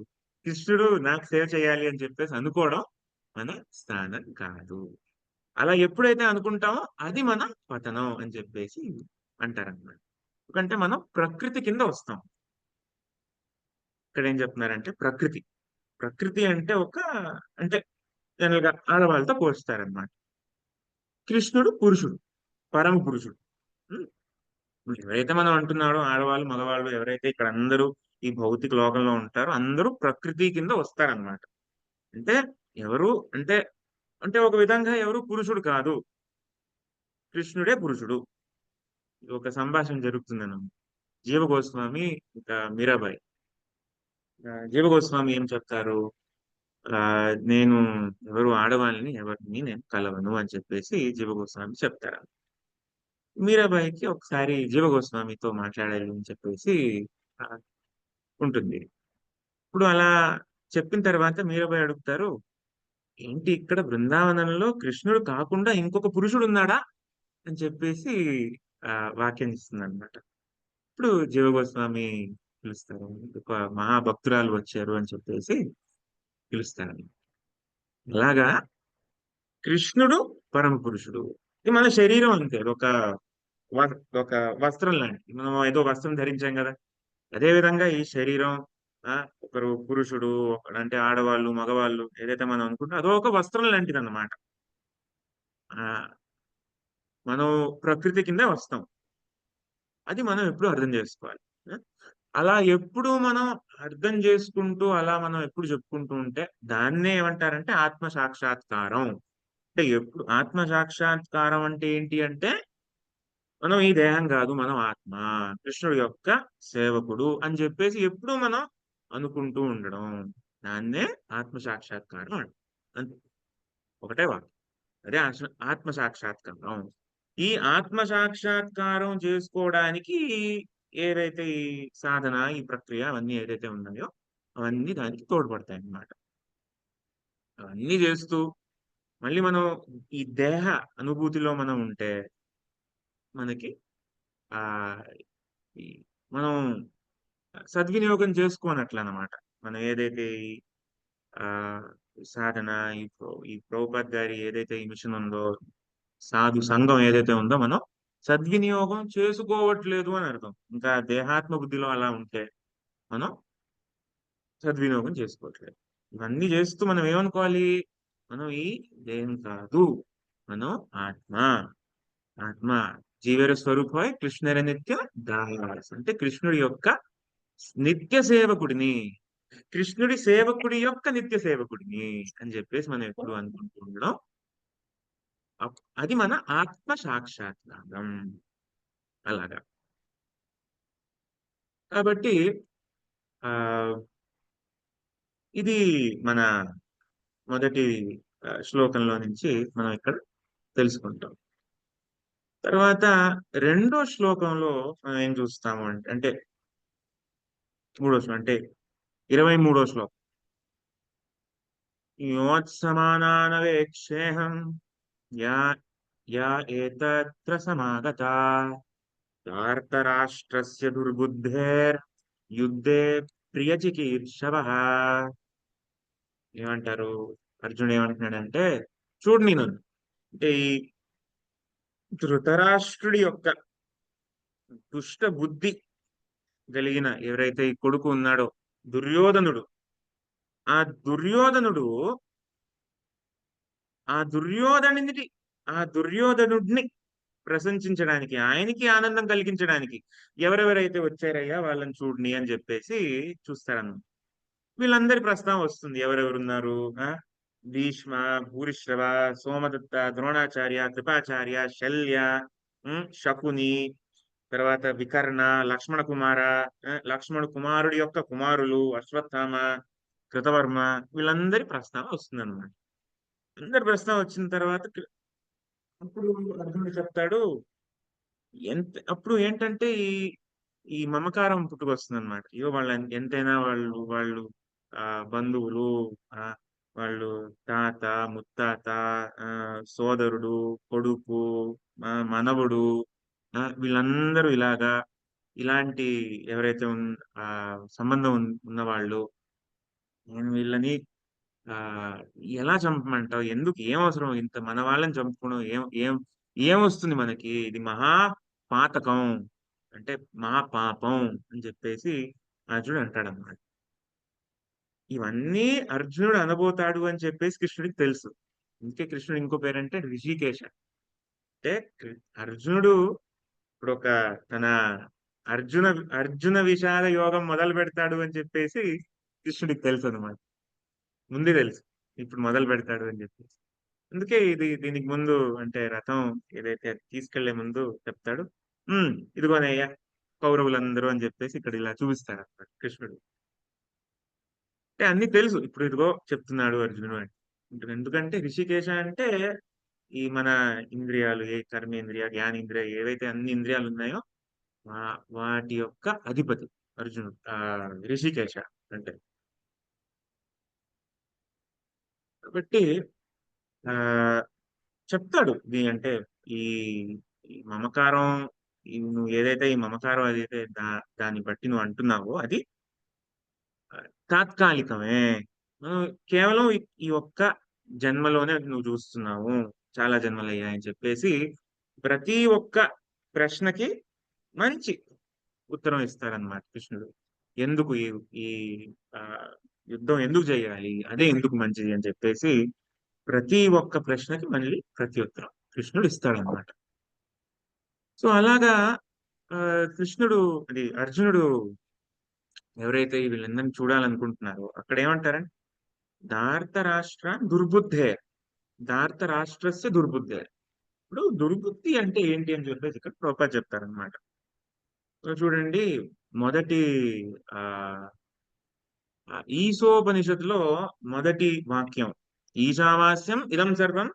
కృష్ణుడు నాకు సేవ చేయాలి అని చెప్పేసి అనుకోవడం మన స్థానం కాదు. అలా ఎప్పుడైతే అనుకుంటామో అది మన పతనం అని చెప్పేసి అంటారన్నమాట. ఎందుకంటే మనం ప్రకృతి కింద వస్తాం. ఇక్కడ ఏం చెప్తున్నారంటే ప్రకృతి అంటే అంటే జనరల్ గా ఆడవాళ్ళతో పోల్చుతారనమాట. కృష్ణుడు పురుషుడు, పరమ పురుషుడు. ఉం? ఎవరైతే మనం అంటున్నాడో ఆడవాళ్ళు మగవాళ్ళు ఎవరైతే ఇక్కడ అందరూ ఈ భౌతిక లోకంలో ఉంటారో అందరూ ప్రకృతి కింద వస్తారనమాట. అంటే ఎవరు అంటే అంటే ఒక విధంగా ఎవరు పురుషుడు కాదు, కృష్ణుడే పురుషుడు. ఇది ఒక సంభాషణ జరుగుతుందన్నమాట. జీవ గోస్వామి ఇంకా మీరాబాయి. జీవ గోస్వామి ఏం చెప్తారు, ఆ నేను ఎవరిని నేను కలవను అని చెప్పేసి జీవ గోస్వామి చెప్తారు. మీరాబాయికి ఒకసారి జీవ గోస్వామితో మాట్లాడాలి అని చెప్పేసి ఆ, ఉంటుంది. ఇప్పుడు అలా చెప్పిన తర్వాత మీరాబాయి అడుగుతారు, ఏంటి ఇక్కడ బృందావనంలో కృష్ణుడు కాకుండా ఇంకొక పురుషుడు ఉన్నాడా అని చెప్పేసి ఆ వాక్యం ఇస్తుంది అనమాట. ఇప్పుడు జీవ గోస్వామి పిలుస్తారు, ఒక మహాభక్తురాలు వచ్చారు అని చెప్పేసి పిలుస్తారు. అలాగా కృష్ణుడు పరమ పురుషుడు. ఇది మన శరీరం అంతే, ఒక వస్త్రం లాంటిది. మనం ఏదో వస్త్రం ధరించాం కదా, అదే విధంగా ఈ శరీరం ఆ ఒకరు పురుషుడు ఒకడు అంటే ఆడవాళ్ళు మగవాళ్ళు ఏదైతే మనం అనుకుంటాం అదో ఒక వస్త్రం లాంటిది అన్నమాట. ఆ మనం ప్రకృతి కింద వస్తాం. అది మనం ఎప్పుడు అర్థం చేసుకోవాలి. ఆ? అలా ఎప్పుడు మనం అర్థం చేసుకుంటూ అలా మనం ఎప్పుడు చెప్పుకుంటూ ఉంటే దాన్నే ఏమంటారంటే ఆత్మ సాక్షాత్కారం. అంటే ఎప్పుడు ఆత్మ సాక్షాత్కారం అంటే ఏంటి అంటే మనం ఈ దేహం కాదు, మనం ఆత్మ, కృష్ణుడి యొక్క సేవకుడు అని చెప్పేసి ఎప్పుడు మనం అనుకుంటూ ఉండడం, దాన్నే ఆత్మ సాక్షాత్కారం అంతే. ఒకటే వాక్యం, అదే ఆత్మ సాక్షాత్కారం. ఈ ఆత్మ సాక్షాత్కారం చేసుకోవడానికి ఏదైతే ఈ సాధన, ఈ ప్రక్రియ అవన్నీ ఏదైతే ఉన్నాయో అవన్నీ దానికి తోడ్పడతాయి అన్నమాట. అవన్నీ చేస్తూ మళ్ళీ మనం ఈ దేహ అనుభూతిలో మనం ఉంటే మనకి ఆ ఈ మనం సద్వినియోగం చేసుకోనట్లు అన్నమాట. మనం ఏదైతే ఆ సాధన, ఈ ప్రభుపాద్ గారి ఏదైతే ఈ మిషన్ ఉందో, సాధు సంఘం ఏదైతే ఉందో మనం సద్వినియోగం చేసుకోవట్లేదు అని అర్థం. ఇంకా దేహాత్మ బుద్ధిలో అలా ఉంటే మనం సద్వినియోగం చేసుకోవట్లేదు. ఇవన్నీ చేస్తూ మనం ఏమనుకోవాలి? మనం ఈ దేహం కాదు, మనం ఆత్మ. ఆత్మ జీవేర స్వరూపమై కృష్ణర నిత్య దాస్ అంటే కృష్ణుడి యొక్క నిత్య సేవకుడిని, కృష్ణుడి సేవకుడి యొక్క నిత్య సేవకుడిని అని చెప్పేసి మనం ఎప్పుడు అనుకుంటూ ఉండడం. అది మన ఆత్మ సాక్షాత్కారం. అలాగా. కాబట్టి ఆ ఇది మన మొదటి శ్లోకంలో నుంచి మనం ఇక్కడ తెలుసుకుంటాం. తర్వాత రెండో శ్లోకంలో మనం ఏం చూస్తాము అంటే మూడో శ్లోకం అంటే 23వ శ్లోకం. యోత్సమానానవేక్షేహం యా యా ఏతత్ర సమాగతా ధార్తరాష్ట్రస్య దుర్బుద్ధేర్ యుద్ధే ప్రియచికీర్షవః. ఏమంటారు? అర్జునుడు ఏమంటున్నాడంటే, చూడు నేను అంటే ఈ ధృతరాష్ట్రుడి యొక్క దుష్ట బుద్ధి కలిగిన ఎవరైతే ఈ కొడుకు ఉన్నాడో దుర్యోధనుడు, ఆ దుర్యోధనుడు ఆ దుర్యోధనుడి ఆ దుర్యోధనుడిని ప్రశంసించడానికి, ఆయనకి ఆనందం కలిగించడానికి ఎవరెవరైతే వచ్చారయ్యా వాళ్ళని చూడని అని చెప్పేసి చూస్తారన్నమాట. వీళ్ళందరి ప్రస్తావన వస్తుంది. ఎవరెవరున్నారు? భీష్మ, భూరిశ్రవ, సోమదత్త, ద్రోణాచార్య, కృపాచార్య, శల్య, శకుని, తర్వాత వికర్ణ, లక్ష్మణ కుమార, లక్ష్మణ కుమారుడి యొక్క కుమారులు అశ్వత్థామ, కృతవర్మ, వీళ్ళందరి ప్రస్తావన వస్తుంది అనమాట. అందరి ప్రస్తావన వచ్చిన తర్వాత అప్పుడు అర్జునుడు చెప్తాడు, అప్పుడు ఏంటంటే ఈ ఈ మమకారం పుట్టుకొస్తుంది అనమాట. అయ్యో వాళ్ళు ఎంతైనా వాళ్ళు ఆ బంధువులు, ఆ వాళ్ళు తాత, ముత్తాత, ఆ సోదరుడు, కొడుకు, మనవడు, వీళ్ళందరూ ఇలాంటి ఎవరైతే ఆ సంబంధం ఉన్నవాళ్ళు, నేను వీళ్ళని ఆ ఎలా చంపమంటావు? ఎందుకు? ఏం అవసరం ఇంత మన వాళ్ళని చంపుకోవడం? ఏం ఏం ఏమొస్తుంది మనకి? ఇది మహా పాతకం అంటే మహా పాపం అని చెప్పేసి అర్జునుడు అంటాడన్నమాట. ఇవన్నీ అర్జునుడు అనబోతాడు అని చెప్పేసి కృష్ణుడికి తెలుసు. ఇంకే కృష్ణుడు ఇంకో పేరంటే రిషికేశ. అంటే అర్జునుడు ఇప్పుడు తన అర్జున అర్జున విషాద యోగం మొదలు పెడతాడు అని చెప్పేసి కృష్ణుడికి తెలుసు అనమాట. ముందే తెలుసు ఇప్పుడు మొదలు పెడతాడు అని చెప్పేసి. అందుకే దీనికి ముందు అంటే రథం ఏదైతే తీసుకెళ్లే ముందు చెప్తాడు, ఇదిగోనయ్యా కౌరవులందరూ అని చెప్పేసి ఇక్కడ ఇలా చూపిస్తాడు అన్నమాట కృష్ణుడు. అంటే అన్ని తెలుసు ఇప్పుడు ఇదిగో చెప్తున్నాడు అర్జునుడు అని. ఎందుకంటే ఋషికేశ అంటే ఈ మన ఇంద్రియాలు, ఏ కర్మేంద్రియ, జ్ఞానేంద్రియ, ఏవైతే అన్ని ఇంద్రియాలు ఉన్నాయో వాటి యొక్క అధిపతి అర్జునుడు, ఋషికేశ అంటే. కాబట్టి ఆ చెప్తాడు అంటే ఈ మమకారం, నువ్వు ఏదైతే ఈ మమకారం అదైతే దాన్ని బట్టి నువ్వు అంటున్నావో అది తాత్కాలికమే. కేవలం ఈ ఒక్క జన్మలోనే నువ్వు చూస్తున్నావు, చాలా జన్మలు అయ్యాయని చెప్పేసి ప్రతి ఒక్క ప్రశ్నకి మంచి ఉత్తరం ఇస్తారనమాట కృష్ణుడు. ఎందుకు ఈ యుద్ధం ఎందుకు చేయాలి, అదే ఎందుకు మంచిది అని చెప్పేసి ప్రతి ఒక్క ప్రశ్నకి మళ్ళీ ప్రత్యుత్తరం కృష్ణుడు ఇస్తాడనమాట. సో అలాగా కృష్ణుడు అది అర్జునుడు ఎవరైతే వీళ్ళందరినీ చూడాలనుకుంటున్నారో అక్కడ ఏమంటారంటే ధార్తరాష్ట్ర దుర్బుద్ధే, ధార్తరాష్ట్రస్య దుర్బుద్ధే. ఇప్పుడు దుర్బుద్ధి అంటే ఏంటి అని చెప్పేసి ఇక్కడ ప్రభుపాద చెప్తారనమాట. చూడండి, మొదటి ఆ ఈశోపనిషత్తులో మొదటి వాక్యం, ఈశావాస్యం ఇదం సర్వం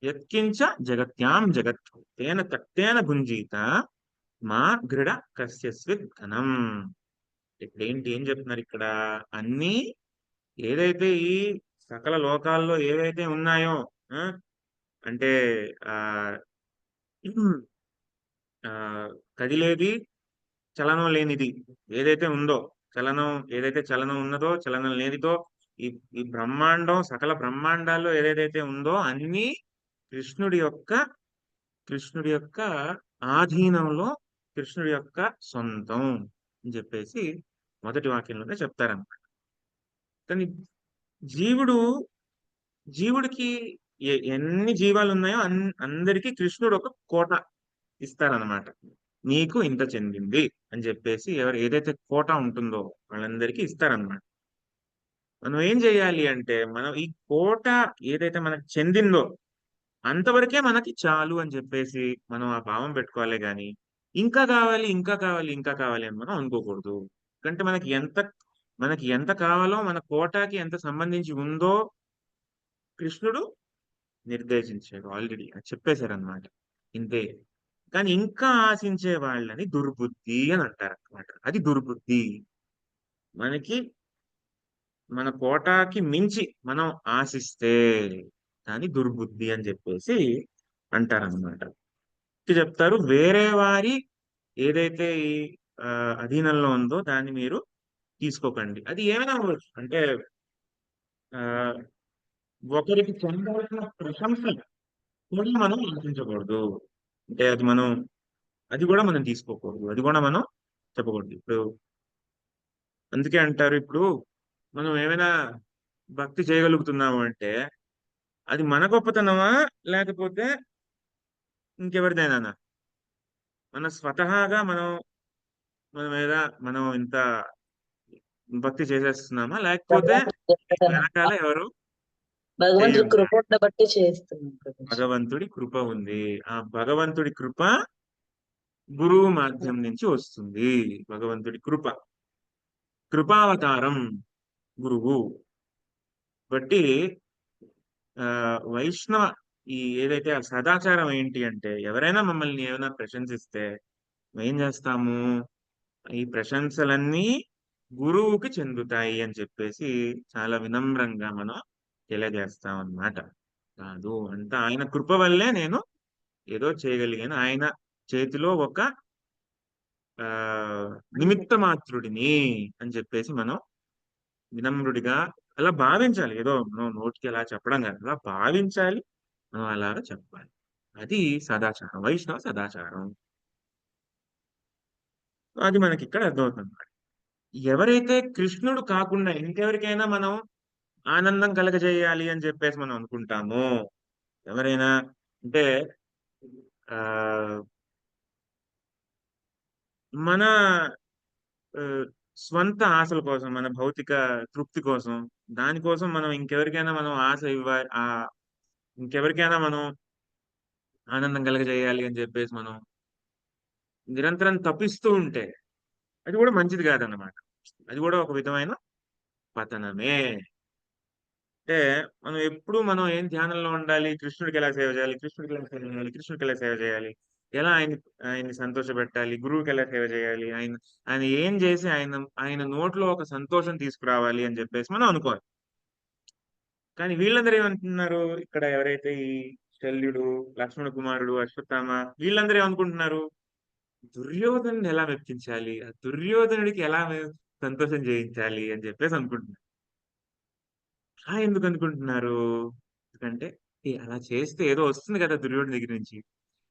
యత్కించ జగత్యాం జగత్ తేన తత్తేన గుంజీత మా గృడ కస్యస్విత్ ఘనం. ఇక్కడ ఏం చెప్తున్నారు ఇక్కడ? అన్ని ఏదైతే ఈ సకల లోకాల్లో ఏవైతే ఉన్నాయో, ఆ, అంటే ఆ ఆ కదిలేది, చలనం లేనిది ఏదైతే ఉందో, ఏదైతే చలనం ఉన్నదో, చలనం లేనిదో, ఈ ఈ బ్రహ్మాండం, సకల బ్రహ్మాండాల్లో ఏదైతే ఉందో అన్ని కృష్ణుడి యొక్క కృష్ణుడి యొక్క ఆధీనంలో, కృష్ణుడి యొక్క సొంతం అని చెప్పేసి మొదటి వాక్యంలోనే చెప్తారన్నమాట. కానీ జీవుడు జీవుడికి ఎన్ని జీవాలు ఉన్నాయో అందరికీ కృష్ణుడు ఒక కోట ఇస్తారనమాట. నీకు ఇంత చెందింది అని చెప్పేసి ఏదైతే కోట ఉంటుందో వాళ్ళందరికీ ఇస్తారనమాట. మనం ఏం చేయాలి అంటే, మనం ఈ కోట ఏదైతే మనకు చెందిందో అంతవరకే మనకి చాలు అని చెప్పేసి మనం ఆ భావం పెట్టుకోవాలి. కానీ ఇంకా కావాలి, ఇంకా కావాలి, ఇంకా కావాలి అని మనం అనుకోకూడదు. ఎందుకంటే మనకి ఎంత కావాలో, మన కోటాకి ఎంత సంబంధించి ఉందో కృష్ణుడు నిర్దేశించాడు, ఆల్రెడీ చెప్పేశారనమాట. ఇంతే. కానీ ఇంకా ఆశించే వాళ్ళని దుర్బుద్ధి అని అంటారు అనమాట. అది దుర్బుద్ధి. మన కోటాకి మించి మనం ఆశిస్తే దాని దుర్బుద్ధి అని చెప్పేసి అంటారనమాట. చెప్తారు, వేరే వారి ఏదైతే ఈ అధీనంలో ఉందో దాన్ని మీరు తీసుకోకండి. అది ఏమైనా అవ్వచ్చు. అంటే ఆ ఒకరికి చెందాల్సిన ప్రశంస కూడా మనం ఆశించకూడదు. అంటే అది కూడా మనం తీసుకోకూడదు, అది కూడా మనం చెప్పకూడదు. ఇప్పుడు అందుకే అంటారు, ఇప్పుడు మనం ఏమైనా భక్తి చేయగలుగుతున్నాము అంటే అది మన గొప్పతనమా, లేకపోతే ఇంకెవరిదైనా? మన స్వతహాగా మన మీద మనం ఇంత భక్తి చేసేస్తున్నామా, లేకపోతే వెనకాల ఎవరు చేయి భగవంతుడి ఉందా? కృపను బట్టి చేస్తున్నాం ప్రభుజీ. భగవంతుడి కృప ఉంది. ఆ భగవంతుడి కృప గురువు మాధ్యం నుంచి వస్తుంది. భగవంతుడి కృపావతారం గురువు. బట్టి ఆ వైష్ణవ ఏదైతే ఆ సదాచారం ఏంటి అంటే, ఎవరైనా మమ్మల్ని ఏమైనా ప్రశంసిస్తే ఏం చేస్తాము? ఈ ప్రశంసలన్నీ గురువుకి చెందుతాయి అని చెప్పేసి చాలా వినమ్రంగా మనం తెలియజేస్తాం అన్నమాట. కాదు, అంతా ఆయన కృప వల్లే నేను ఏదో చేయగలిగాను. ఆయన చేతిలో ఒక ఆ నిమిత్త మాత్రుడిని అని చెప్పేసి మనం వినమ్రుడిగా అలా భావించాలి. ఏదో మనం నోటికి అలా చెప్పడం కాదు, అలా భావించాలి, మనం అలాగా చెప్పాలి. అది సదాచారం, వైష్ణవ సదాచారం. అది మనకి ఇక్కడ అర్థమవుతుంది. ఎవరైతే కృష్ణుడు కాకుండా ఇంకెవరికైనా మనం ఆనందం కలగజేయాలి అని చెప్పేసి మనం అనుకుంటామో, ఎవరైనా అంటే ఆ మన ఆ, స్వంత ఆశల కోసం, మన భౌతిక తృప్తి కోసం, దానికోసం మనం ఇంకెవరికైనా మనం ఆశ ఇంకెవరికైనా మనం ఆనందం కలగజేయాలి అని చెప్పేసి మనం నిరంతరం తప్పిస్తూ ఉంటే అది కూడా మంచిది కాదన్నమాట. అది కూడా ఒక విధమైన పతనమే. అంటే మనం ఏం ధ్యానంలో ఉండాలి? కృష్ణుడికి ఎలా సేవ చేయాలి, కృష్ణుడికి ఎలా సేవ చేయాలి, కృష్ణుడికి ఎలా సేవ చేయాలి, ఎలా ఆయన్ని సంతోషపెట్టాలి, గురువుకి ఎలా సేవ చేయాలి, ఆయన ఏం చేసి ఆయన నోట్లో ఒక సంతోషం తీసుకురావాలి అని చెప్పేసి మనం అనుకోవాలి. కానీ వీళ్ళందరూ ఏమంటున్నారు ఇక్కడ? ఎవరైతే ఈ శల్యుడు, లక్ష్మణ కుమారుడు, అశ్వత్థామ, వీళ్ళందరూ ఏమనుకుంటున్నారు? దుర్యోధను ఎలా మెప్పించాలి, ఆ దుర్యోధనుడికి ఎలా సంతోషం చేయించాలి అని చెప్పేసి అనుకుంటున్నారు. ఎందుకు అనుకుంటున్నారు? ఎందుకంటే అలా చేస్తే ఏదో వస్తుంది కదా దుర్యోధన దగ్గర నుంచి.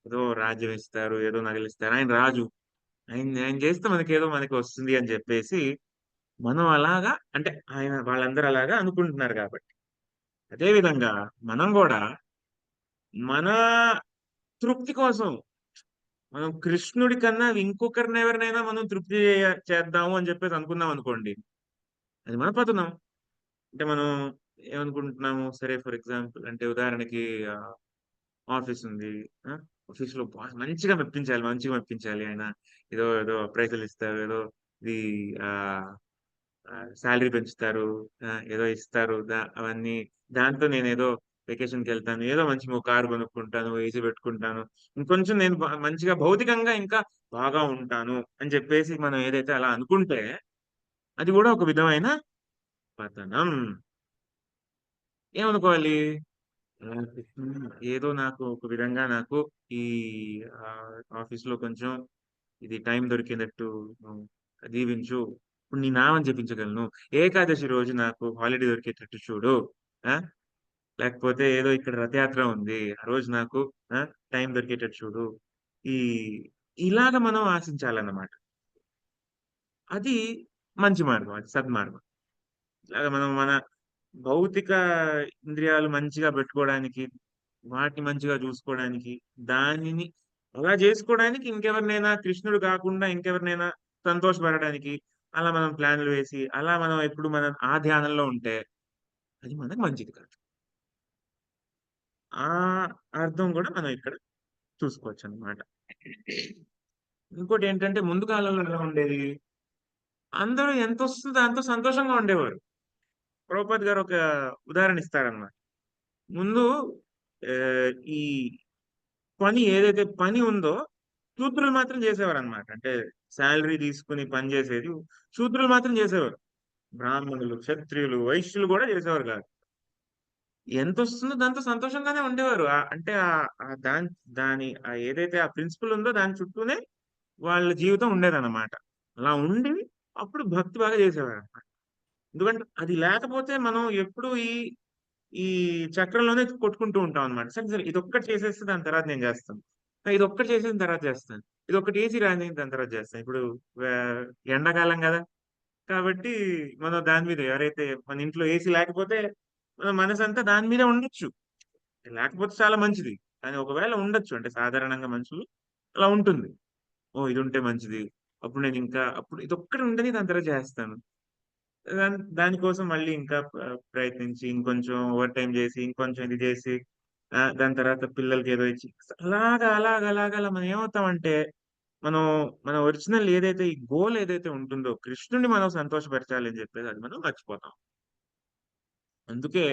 ఏదో రాజ్యం ఇస్తారు, ఏదో నగలిస్తారు, ఆయన రాజు, ఆయన చేస్తే మనకి వస్తుంది అని చెప్పేసి మనం అలాగా, అంటే వాళ్ళందరూ అలాగా అనుకుంటున్నారు కాబట్టి. అదే విధంగా మనం కూడా మన తృప్తి కోసం మనం కృష్ణుడి కన్నా ఇంకొకరిని ఎవరినైనా మనం తృప్తి చేద్దాము అని చెప్పేసి అనుకున్నాం అనుకోండి, అది మన పతనం. అంటే మనం ఏమనుకుంటున్నాము? సరే, ఫర్ ఎగ్జాంపుల్, అంటే ఉదాహరణకి ఆఫీస్ ఉంది. ఆఫీస్ లో బాస్ మంచిగా మెప్పించాలి. ఆయన ఏదో ఏదో అప్రైజల్ ఇస్తారు, ఏదో ఇది ఆ శాలరీ పెంచుతారు, ఏదో ఇస్తారు, అవన్నీ. దాంతో నేను ఏదో వెకేషన్కి వెళ్తాను, ఏదో మంచి కారు కొనుక్కుంటాను, ఏసీ పెట్టుకుంటాను, ఇంకొంచెం నేను మంచిగా భౌతికంగా ఇంకా బాగా ఉంటాను అని చెప్పేసి మనం ఏదైతే అలా అనుకుంటే అది కూడా ఒక విధమైన పతనం. ఏమనుకోవాలి? ఆ, ఏదో నాకు ఒక విధంగా నాకు ఈ ఆఫీస్ లో కొంచెం ఇది టైం దొరికినట్టు దీవించు, ఇప్పుడు నీ నామని జపించగలను, ఏకాదశి రోజు నాకు హాలిడే దొరికేటట్టు చూడు, ఆ లేకపోతే ఏదో ఇక్కడ రథయాత్ర ఉంది ఆ రోజు నాకు టైం దొరికేటట్టు చూడు. ఈ ఇలాగ మనం ఆశించాలన్నమాట. అది మంచి మార్గం, అది సద్మార్గం. ఇలాగ మనం మన భౌతిక ఇంద్రియాలు మంచిగా పెట్టుకోవడానికి, వాటిని మంచిగా చూసుకోవడానికి, దానిని అలా చేసుకోవడానికి, ఇంకెవరినైనా కృష్ణుడు కాకుండా ఇంకెవరినైనా సంతోషపడడానికి అలా మనం ప్లాన్లు వేసి అలా మనం ఎప్పుడు మనం ఆ ధ్యానంలో ఉంటే అది మనకు మంచిది కాదు. ఆ అర్థం కూడా మనం ఇక్కడ చూసుకోవచ్చు అన్నమాట. ఇంకోటి ఏంటంటే ముందు కాలంలో ఎలా ఉండేది, అందరూ ఎంత వస్తుందో దాంతో సంతోషంగా ఉండేవారు. ప్రభుపాద్ గారు ఒక ఉదాహరణ ఇస్తారన్నమాట. ముందు ఆ, ఈ పని ఏదైతే పని ఉందో శూద్రులు మాత్రం చేసేవారు అనమాట. అంటే శాలరీ తీసుకుని పని చేసేది శూద్రులు మాత్రం చేసేవారు. బ్రాహ్మణులు, క్షత్రియులు, వైశ్యులు కూడా చేసేవారు కాదు. ఎంత వస్తుందో దాంతో సంతోషంగానే ఉండేవారు. అంటే దాని ఏదైతే ఆ ప్రిన్సిపల్ ఉందో దాని చుట్టూనే వాళ్ళ జీవితం ఉండేదన్నమాట. అలా ఉండి అప్పుడు భక్తి బాగా చేసేవారు అనమాట. ఎందుకంటే అది లేకపోతే మనం ఎప్పుడు ఈ ఈ చక్రంలోనే కొట్టుకుంటూ ఉంటాం అనమాట. సరే సరే ఇది ఒక్కటి చేసేస్తే దాని తర్వాత నేను చేస్తాను, ఇది ఒక్కటి చేసేసిన తర్వాత చేస్తాను, ఇది ఒకటి ఏసీ రాని దాని తర్వాత చేస్తాను. ఇప్పుడు ఆ, ఎండాకాలం కదా, కాబట్టి మనం దాని మీద ఎవరైతే మన ఇంట్లో ఏసీ లేకపోతే మన మనసు అంతా దాని మీద ఉండొచ్చు. లేకపోతే చాలా మంచిది, కానీ ఒకవేళ ఉండొచ్చు అంటే సాధారణంగా మనుషులు అలా ఉంటుంది. ఓ ఇది ఉంటే మంచిది, అప్పుడు నేను ఇంకా అప్పుడు ఇది ఒక్కటి ఉండని దాని తర్వాత చేస్తాను. దానికోసం మళ్ళీ ఇంకా ప్రయత్నించి ఇంకొంచెం ఓవర్ టైం చేసి ఇంకొంచెం ఇది చేసి దాని తర్వాత పిల్లలకి ఏదో ఇచ్చి అలాగా అలాగా అలాగా అలా మనం ఏమవుతామంటే మనం మన ఒరిజినల్ ఏదైతే ఈ గోల్ ఏదైతే ఉంటుందో కృష్ణుని మనం సంతోషపరచాలి అని చెప్పేది అది మనం మర్చిపోతాం. అందుకే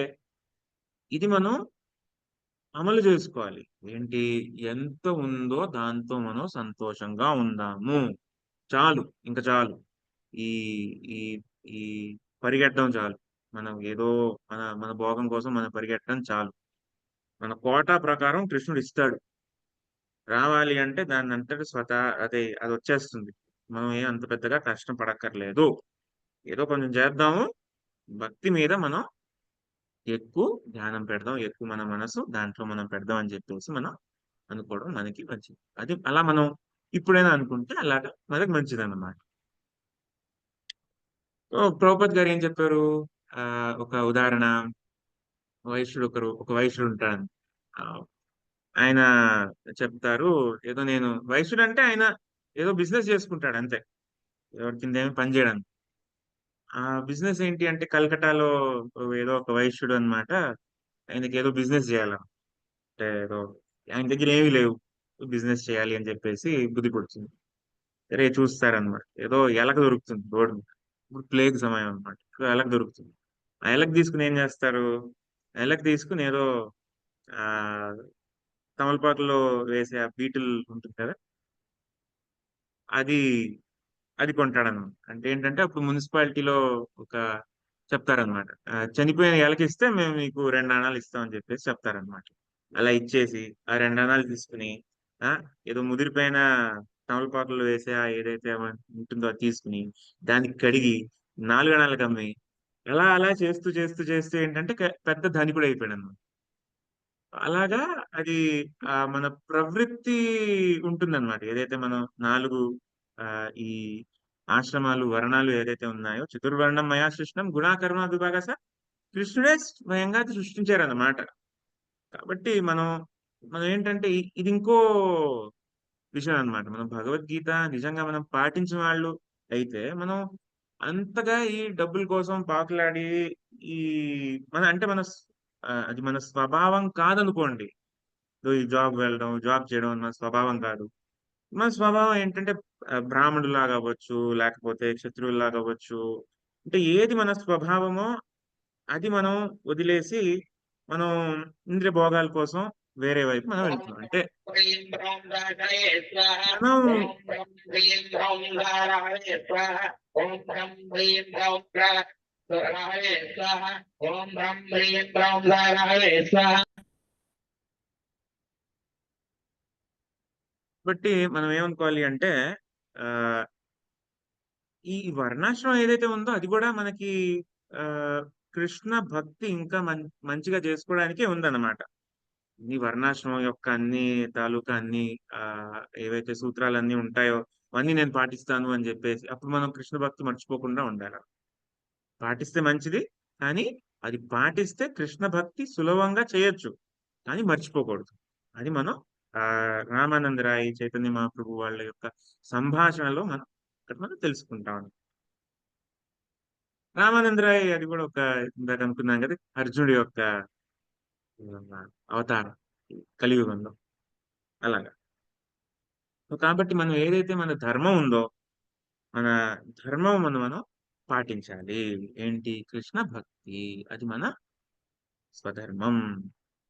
ఇది మనం అమలు చేసుకోవాలి. ఏంటి? ఎంత ఉందో దాంతో మనం సంతోషంగా ఉందాము, చాలు, ఇంకా చాలు. ఈ ఈ ఈ పరిగెట్టడం చాలు. మనం ఏదో మన మన భోగం కోసం మనం పరిగెట్టడం చాలు. మన కోటా ప్రకారం కృష్ణుడు ఇస్తాడు. రావాలి అంటే దాన్ని అంతటి అదే అది వచ్చేస్తుంది. మనం ఏం అంత పెద్దగా కష్టం పడక్కర్లేదు. ఏదో కొంచెం చేద్దాము, భక్తి మీద మనం ఎక్కువ ధ్యానం పెడదాం, ఎక్కువ మన మనసు దాంట్లో మనం పెడదాం అని చెప్పేసి మనం అనుకోవడం మనకి మంచిది. అది అలా మనం ఇప్పుడైనా అనుకుంటే అలాగా మనకి మంచిది అన్నమాట. ప్రభుపాద్ గారు ఏం చెప్పారు? ఆ ఒక ఉదాహరణ, ఒక వైశ్యుడు ఉంటాడు. ఆ, ఆయన చెప్తారు, ఏదో నేను వైశ్యుడు అంటే ఆయన ఏదో బిజినెస్ చేసుకుంటాడు అంతే, ఎవరి కింద ఏమి పని చేయడానికి. ఆ బిజినెస్ ఏంటి అంటే కలకటాలో ఏదో ఒక వైశ్యుడు అన్నమాట. ఆయనకి ఏదో బిజినెస్ చేయాలి అంటే ఏదో ఆయన దగ్గర ఏమీ లేవు, బిజినెస్ చేయాలి అని చెప్పేసి బుద్ధి పుడుతుంది. సరే చూస్తారనమాట, ఏదో ఎలక దొరుకుతుంది రోడ్డు మీద. ఇప్పుడు ప్లేగ్ సమయం అనమాట, ఎలక దొరుకుతుంది. ఆ ఎలక తీసుకుని ఏం చేస్తారు? ఆ ఎలక తీసుకుని ఏదో ఆ తమలపాకులో వేసే ఆ బీటిల్ ఉంటుంది కదా, అది అది కొంటాడనమాట. అంటే ఏంటంటే అప్పుడు మున్సిపాలిటీలో ఒక చెప్తారనమాట, చనిపోయిన ఎలకిస్తే మేము మీకు 2 అణాలు ఇస్తామని చెప్పేసి చెప్తారనమాట. అలా ఇచ్చేసి ఆ 2 అణాలు తీసుకుని ఆ ఏదో ముదిరిపోయిన తమలపాకులు వేసే ఆ ఏదైతే ఉంటుందో అది తీసుకుని దానికి కడిగి 4 అణాలకు అమ్మి అలా అలా చేస్తూ చేస్తూ చేస్తూ ఏంటంటే పెద్ద ధనికుడు అయిపోయాడు అనమాట. అలాగా అది మన ప్రవృత్తి ఉంటుందన్నమాట. ఏదైతే మనం 4 ఈ ఆశ్రమాలు, వర్ణాలు ఏదైతే ఉన్నాయో, చతుర్వర్ణం మయా సృష్టం గుణాకర్మ విభాగ కృష్ణుడే స్వయంగా అది సృష్టించారన్నమాట. కాబట్టి మనం మనం ఏంటంటే ఇది ఇంకో విషయం అన్నమాట. మనం భగవద్గీత నిజంగా మనం పాటించిన వాళ్ళు అయితే మనం అంతగా ఈ డబ్బుల కోసం పాకులాడి ఈ మన అంటే అది మన స్వభావం కాదనుకోండి. ఈ జాబ్ వెళ్ళడం, జాబ్ చేయడం మన స్వభావం కాదు. మన స్వభావం ఏంటంటే బ్రాహ్మణులాగా అవ్వచ్చు, లేకపోతే క్షత్రువులాగా అవ్వచ్చు. అంటే ఏది మన స్వభావమో అది మనం వదిలేసి మనం ఇంద్రియ భోగాల కోసం వేరే వైపు మనం వెళ్తున్నాం. అంటే మనం బట్టి మనం ఏమనుకోవాలి అంటే ఆ ఈ వర్ణాశ్రమం ఏదైతే ఉందో అది కూడా మనకి ఆ కృష్ణ భక్తి ఇంకా మంచిగా చేసుకోవడానికే ఉందన్నమాట. ఈ వర్ణాశ్రమం యొక్క అన్ని తాలూకా అన్ని ఆ ఏవైతే సూత్రాలన్నీ ఉంటాయో అవన్నీ నేను పాటిస్తాను అని చెప్పేసి అప్పుడు మనం కృష్ణ భక్తి మర్చిపోకుండా ఉండాలి. పాటిస్తే మంచిది, కానీ అది పాటిస్తే కృష్ణ భక్తి సులభంగా చేయొచ్చు, కానీ మర్చిపోకూడదు. అది మనం ఆ రామానంద రాయ్ చైతన్య మహాప్రభు వాళ్ళ యొక్క సంభాషణలో మనం తెలుసుకుంటాం. రామానంద రాయ్ అది కూడా ఒక ఇందాక అనుకున్నాం కదా, అర్జునుడి యొక్క అవతారం కలియుగంలో అలాగా. కాబట్టి మనం ఏదైతే మన ధర్మం ఉందో మన ధర్మం మనం పాటించాలి. ఏంటి? కృష్ణ భక్తి. అది మన స్వధర్మం.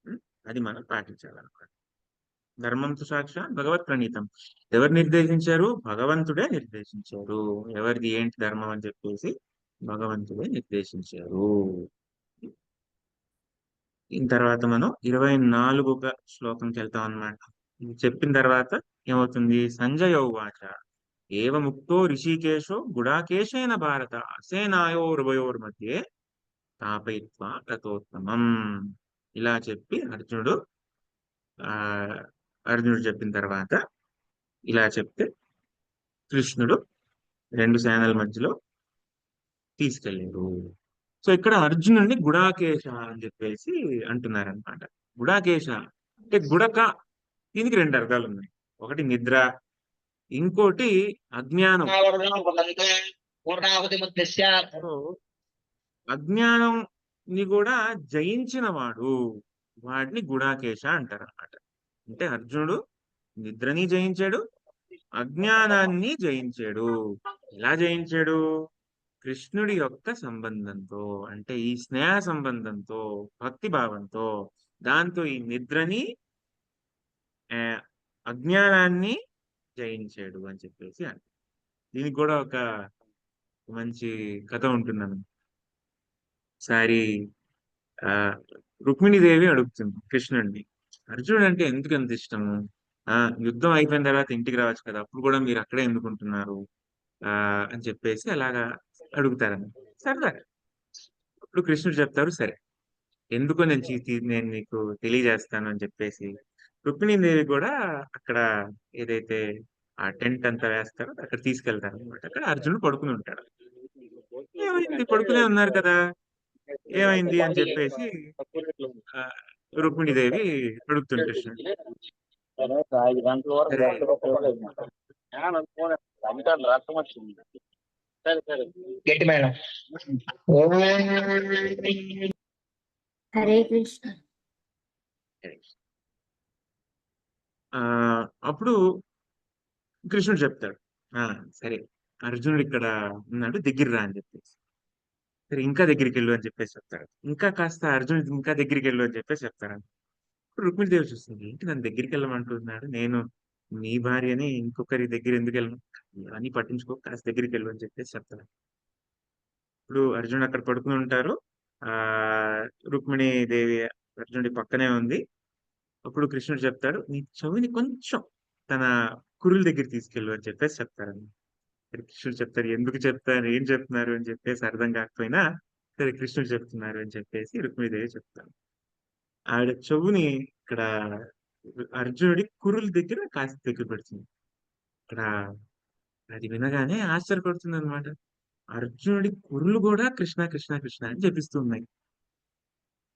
ఉం? అది మనం పాటించాలన్నమాట. ధర్మంతో సాక్షాత్ భగవత్ ప్రణీతం. ఎవరు నిర్దేశించారు? భగవంతుడే నిర్దేశించారు. ఎవరిది ఏంటి ధర్మం అని చెప్పేసి భగవంతుడే నిర్దేశించారు. దీని తర్వాత మనం 24వ శ్లోకంకి వెళ్తాం అన్నమాట. ఇది చెప్పిన తర్వాత ఏమవుతుంది? సంజయ ఉవాచ ఏవముక్తో ఋషికేశో గుడాకేశేన భారత అసేనాయోరుభయోర్ మధ్యే స్థాపయిత్వా తతోత్తమం. ఇలా చెప్పి ఆ అర్జునుడు చెప్పిన తర్వాత ఇలా చెప్తే కృష్ణుడు 2 సేనల మధ్యలో తీసుకెళ్ళారు. సో ఇక్కడ అర్జునుడిని గుడాకేశ అని చెప్పేసి అంటున్నారనమాట. గుడాకేశ అంటే గుడక. దీనికి 2 అర్థాలు ఉన్నాయి. ఒకటి నిద్ర, ఇంకోటి అజ్ఞానం. సో అజ్ఞానం ని కూడా జయించిన వాడిని గుడాకేశ అంటారు అన్నమాట. అంటే అర్జునుడు నిద్రని జయించాడు, అజ్ఞానాన్ని జయించాడు. ఎలా జయించాడు? కృష్ణుడి యొక్క సంబంధంతో, అంటే ఈ స్నేహ సంబంధంతో, భక్తి భావంతో. దాంతో ఈ నిద్రని అజ్ఞానాన్ని జయించాడు అని చెప్పేసి అంటే దీనికి కూడా ఒక మంచి కథ ఉంటుందని. ఒకసారి ఆ రుక్మిణీదేవి అడుగుతుంది కృష్ణుడిని, అర్జునుడు అంటే ఎందుకు అంత ఇష్టము? యుద్ధం అయిపోయిన తర్వాత ఇంటికి రావచ్చు కదా, అప్పుడు కూడా మీరు అక్కడే ఎందుకుంటున్నారు అని చెప్పేసి అలాగా అడుగుతారని. సరదాగా అప్పుడు కృష్ణుడు చెప్తారు, సరే ఎందుకో నేను నీకు తెలియజేస్తాను అని చెప్పేసి రుక్మిణీదేవి కూడా అక్కడ ఏదైతే ఆ టెంట్ అంతా వేస్తారో అక్కడ తీసుకెళ్తారు అనమాట. అక్కడ అర్జునుడు పడుకుని ఉంటాడు. ఏమైంది? పడుకునే ఉన్నారు కదా, ఏమైంది అని చెప్పేసి ఆ రుక్మిణీదేవి అడుగుతుంది కృష్ణుడు. సరే గట్టి మేడం. హరే కృష్ణ. అప్పుడు కృష్ణుడు చెప్తాడు, సరే అర్జునుడు ఇక్కడ ఉన్నాడు, దగ్గర రా అని చెప్పేసి. సరే ఇంకా దగ్గరికి వెళ్ళు అని చెప్పేసి చెప్తాడు. ఇంకా కాస్త అర్జునుడు ఇంకా దగ్గరికి వెళ్ళు అని చెప్పేసి చెప్తాడు. రుక్మిణీదేవి చూస్తుంది, ఏంటి నన్ను దగ్గరికి వెళ్ళమంటున్నాడు, నేను నీ భార్యని ఇంకొకరి దగ్గర ఎందుకు వెళ్ళను, అని పట్టించుకో, కాస్త దగ్గరికి వెళ్ళు అని చెప్పేసి చెప్తాడు. ఇప్పుడు అర్జునుడు అక్కడ పడుకుని ఉంటారు. ఆ రుక్మిణీదేవి అర్జునుడి పక్కనే ఉంది. అప్పుడు కృష్ణుడు చెప్తాడు, నీ చెవిని కొంచెం తన కురుల దగ్గర తీసుకెళ్ళు అని చెప్పేసి చెప్తారని. కృష్ణుడు చెప్తారు, ఎందుకు చెప్తారు, ఏం చెప్తున్నారు అని చెప్పేసి అర్థం కాకపోయినా సరే కృష్ణుడు చెప్తున్నారు అని చెప్పేసి రుక్మిణీదేవి చెప్తాను. ఆవిడ చెవుని ఇక్కడ అర్జునుడి కురుల దగ్గర కాస్త దగ్గర పెడుతుంది. ఇక్కడ అది వినగానే ఆశ్చర్యపడుతుంది అనమాట. అర్జునుడి కురులు కూడా కృష్ణ కృష్ణ కృష్ణ అని జపిస్తున్నాయి.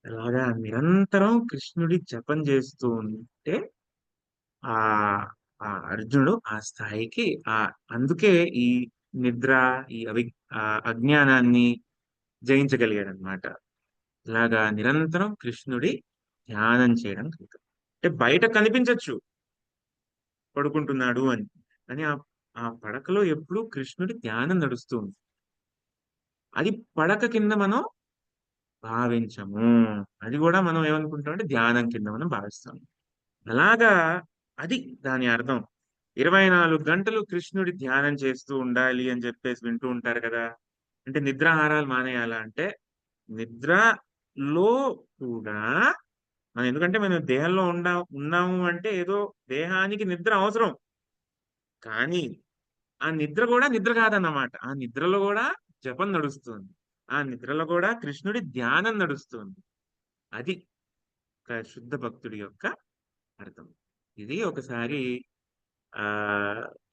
అలాగా నిరంతరం కృష్ణుడి జపం చేస్తూ ఉంటే ఆ ఆ అర్జునుడు ఆ స్థాయికి అందుకే ఈ నిద్ర, ఈ అజ్ఞానాన్ని జయించగలిగాడు అనమాట. ఇలాగా నిరంతరం కృష్ణుడి ధ్యానం చేయడం. అంటే బయట కనిపించచ్చు పడుకుంటున్నాడు అని, కానీ ఆ పడకలో ఎప్పుడు కృష్ణుడి ధ్యానం నడుస్తూ ఉంది. అది పడక కింద మనం భావించము. అది కూడా మనం ఏమనుకుంటాం అంటే ధ్యానం కింద మనం భావిస్తాం. అలాగా అది దాని అర్థం. 24 గంటలు కృష్ణుడి ధ్యానం చేస్తూ ఉండాలి అని చెప్పేసి వింటూ ఉంటారు కదా. అంటే నిద్రాహారాలు మానేయాలా అంటే నిద్రలో కూడా మనం, ఎందుకంటే మనం దేహంలో ఉన్నాము అంటే ఏదో దేహానికి నిద్ర అవసరం. కానీ ఆ నిద్ర కూడా నిద్ర కాదన్నమాట. ఆ నిద్రలో కూడా జపం నడుస్తుంది. ఆ నిద్రలో కూడా కృష్ణుడి ధ్యానం నడుస్తుంది. అది ఒక శుద్ధ భక్తుడి యొక్క అర్థం. ఇది ఒకసారి ఆ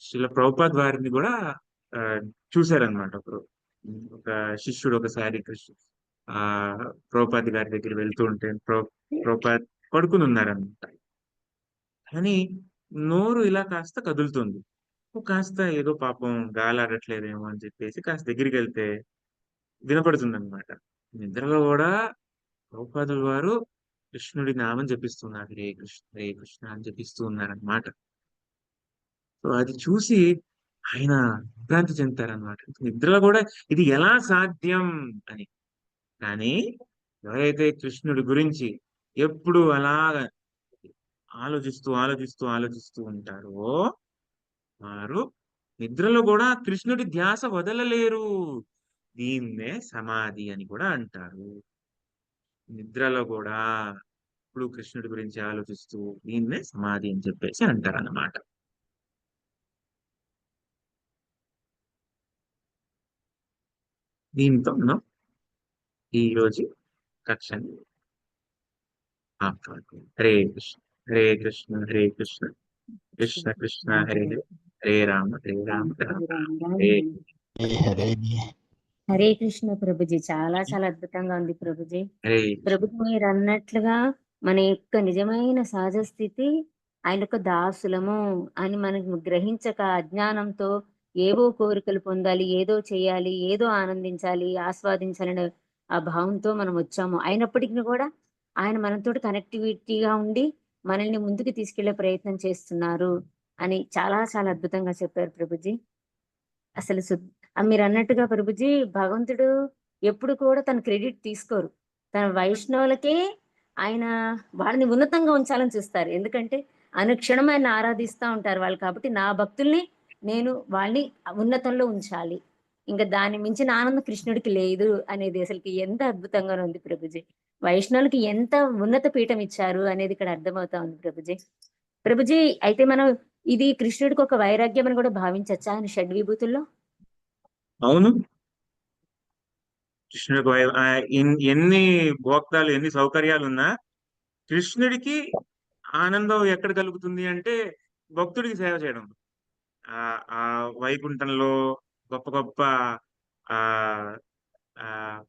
శిల ప్రభుపాద్ వారిని కూడా ఆ చూశారనమాట. ఒక శిష్యుడు ఒకసారి ఆ ప్రభుపాద్ గారి దగ్గర వెళ్తూ ఉంటే ప్రభుపాద్ పడుకుని ఉన్నారనమాట. కానీ నోరు ఇలా కాస్త కదులుతుంది. కాస్త ఏదో పాపం గాలాడట్లేదేమో అని చెప్పేసి కాస్త దగ్గరికి వెళ్తే వినపడుతుంది అనమాట. నిద్రలో కూడా ప్రభుపాదుల వారు కృష్ణుడి నామం జపిస్తున్నారు. హరే కృష్ణ అని జపిస్తూ ఉన్నారనమాట. సో అది చూసి ఆయన విభ్రాంతి చెందుతారనమాట. నిద్రలో కూడా ఇది ఎలా సాధ్యం అని. కానీ ఎవరైతే కృష్ణుడి గురించి ఎప్పుడు అలాగ ఆలోచిస్తూ ఉంటారో వారు నిద్రలో కూడా కృష్ణుడి ధ్యాస వదలలేరు. దీన్నే సమాధి అని కూడా అంటారు. నిద్రలో కూడా ఇప్పుడు కృష్ణుడి గురించి ఆలోచిస్తూ దీన్నే సమాధి అని చెప్పేసి అంటారు అన్నమాట. దీంతో మనం ఈరోజు కక్షని ఆపుతాం. హరే కృష్ణ హరే కృష్ణ హరే కృష్ణ కృష్ణ కృష్ణ హరే హరే హరే రామ రామ హరే హరే హరే కృష్ణ ప్రభుజీ. చాలా చాలా అద్భుతంగా ఉంది ప్రభుజీ. హరే ప్రభుజీ మీరు అన్నట్లుగా మన యొక్క నిజమైన సహజ స్థితి ఆయన యొక్క దాసులము అని మనకు గ్రహించక అజ్ఞానంతో ఏవో కోరికలు పొందాలి, ఏదో చేయాలి, ఏదో ఆనందించాలి, ఆస్వాదించాలనే ఆ భావంతో మనం వచ్చాము. అయినప్పటికీ కూడా ఆయన మనతో కనెక్టివిటీగా ఉండి మనల్ని ముందుకు తీసుకెళ్లే ప్రయత్నం చేస్తున్నారు అని చాలా చాలా అద్భుతంగా చెప్పారు ప్రభుజీ. అసలు మీరు అన్నట్టుగా ప్రభుజీ భగవంతుడు ఎప్పుడు కూడా తన క్రెడిట్ తీసుకోరు. తన వైష్ణవులకే ఆయన వాళ్ళని ఉన్నతంగా ఉంచాలని చూస్తారు. ఎందుకంటే అనుక్షణం ఆయన ఆరాధిస్తూ ఉంటారు వాళ్ళు. కాబట్టి నా భక్తుల్ని నేను వాళ్ళని ఉన్నతంలో ఉంచాలి, ఇంకా దాని మించిన ఆనందం కృష్ణుడికి లేదు అనేది అసలుకి ఎంత అద్భుతంగా ఉంది ప్రభుజీ. వైష్ణవులకి ఎంత ఉన్నత పీఠం ఇచ్చారు అనేది ఇక్కడ అర్థమవుతా ఉంది ప్రభుజీ. ప్రభుజీ అయితే మనం ఇది కృష్ణుడికి ఒక వైరాగ్యం అని కూడా భావించచ్చా ఆయన షడ్విభూతుల్లో? అవును. కృష్ణుడికి ఎన్ని భోక్తాలు ఎన్ని సౌకర్యాలు ఉన్నా కృష్ణుడికి ఆనందం ఎక్కడ కలుగుతుంది అంటే భక్తుడికి సేవ చేయడం. ఆ వైకుంఠంలో గొప్ప గొప్ప ఆ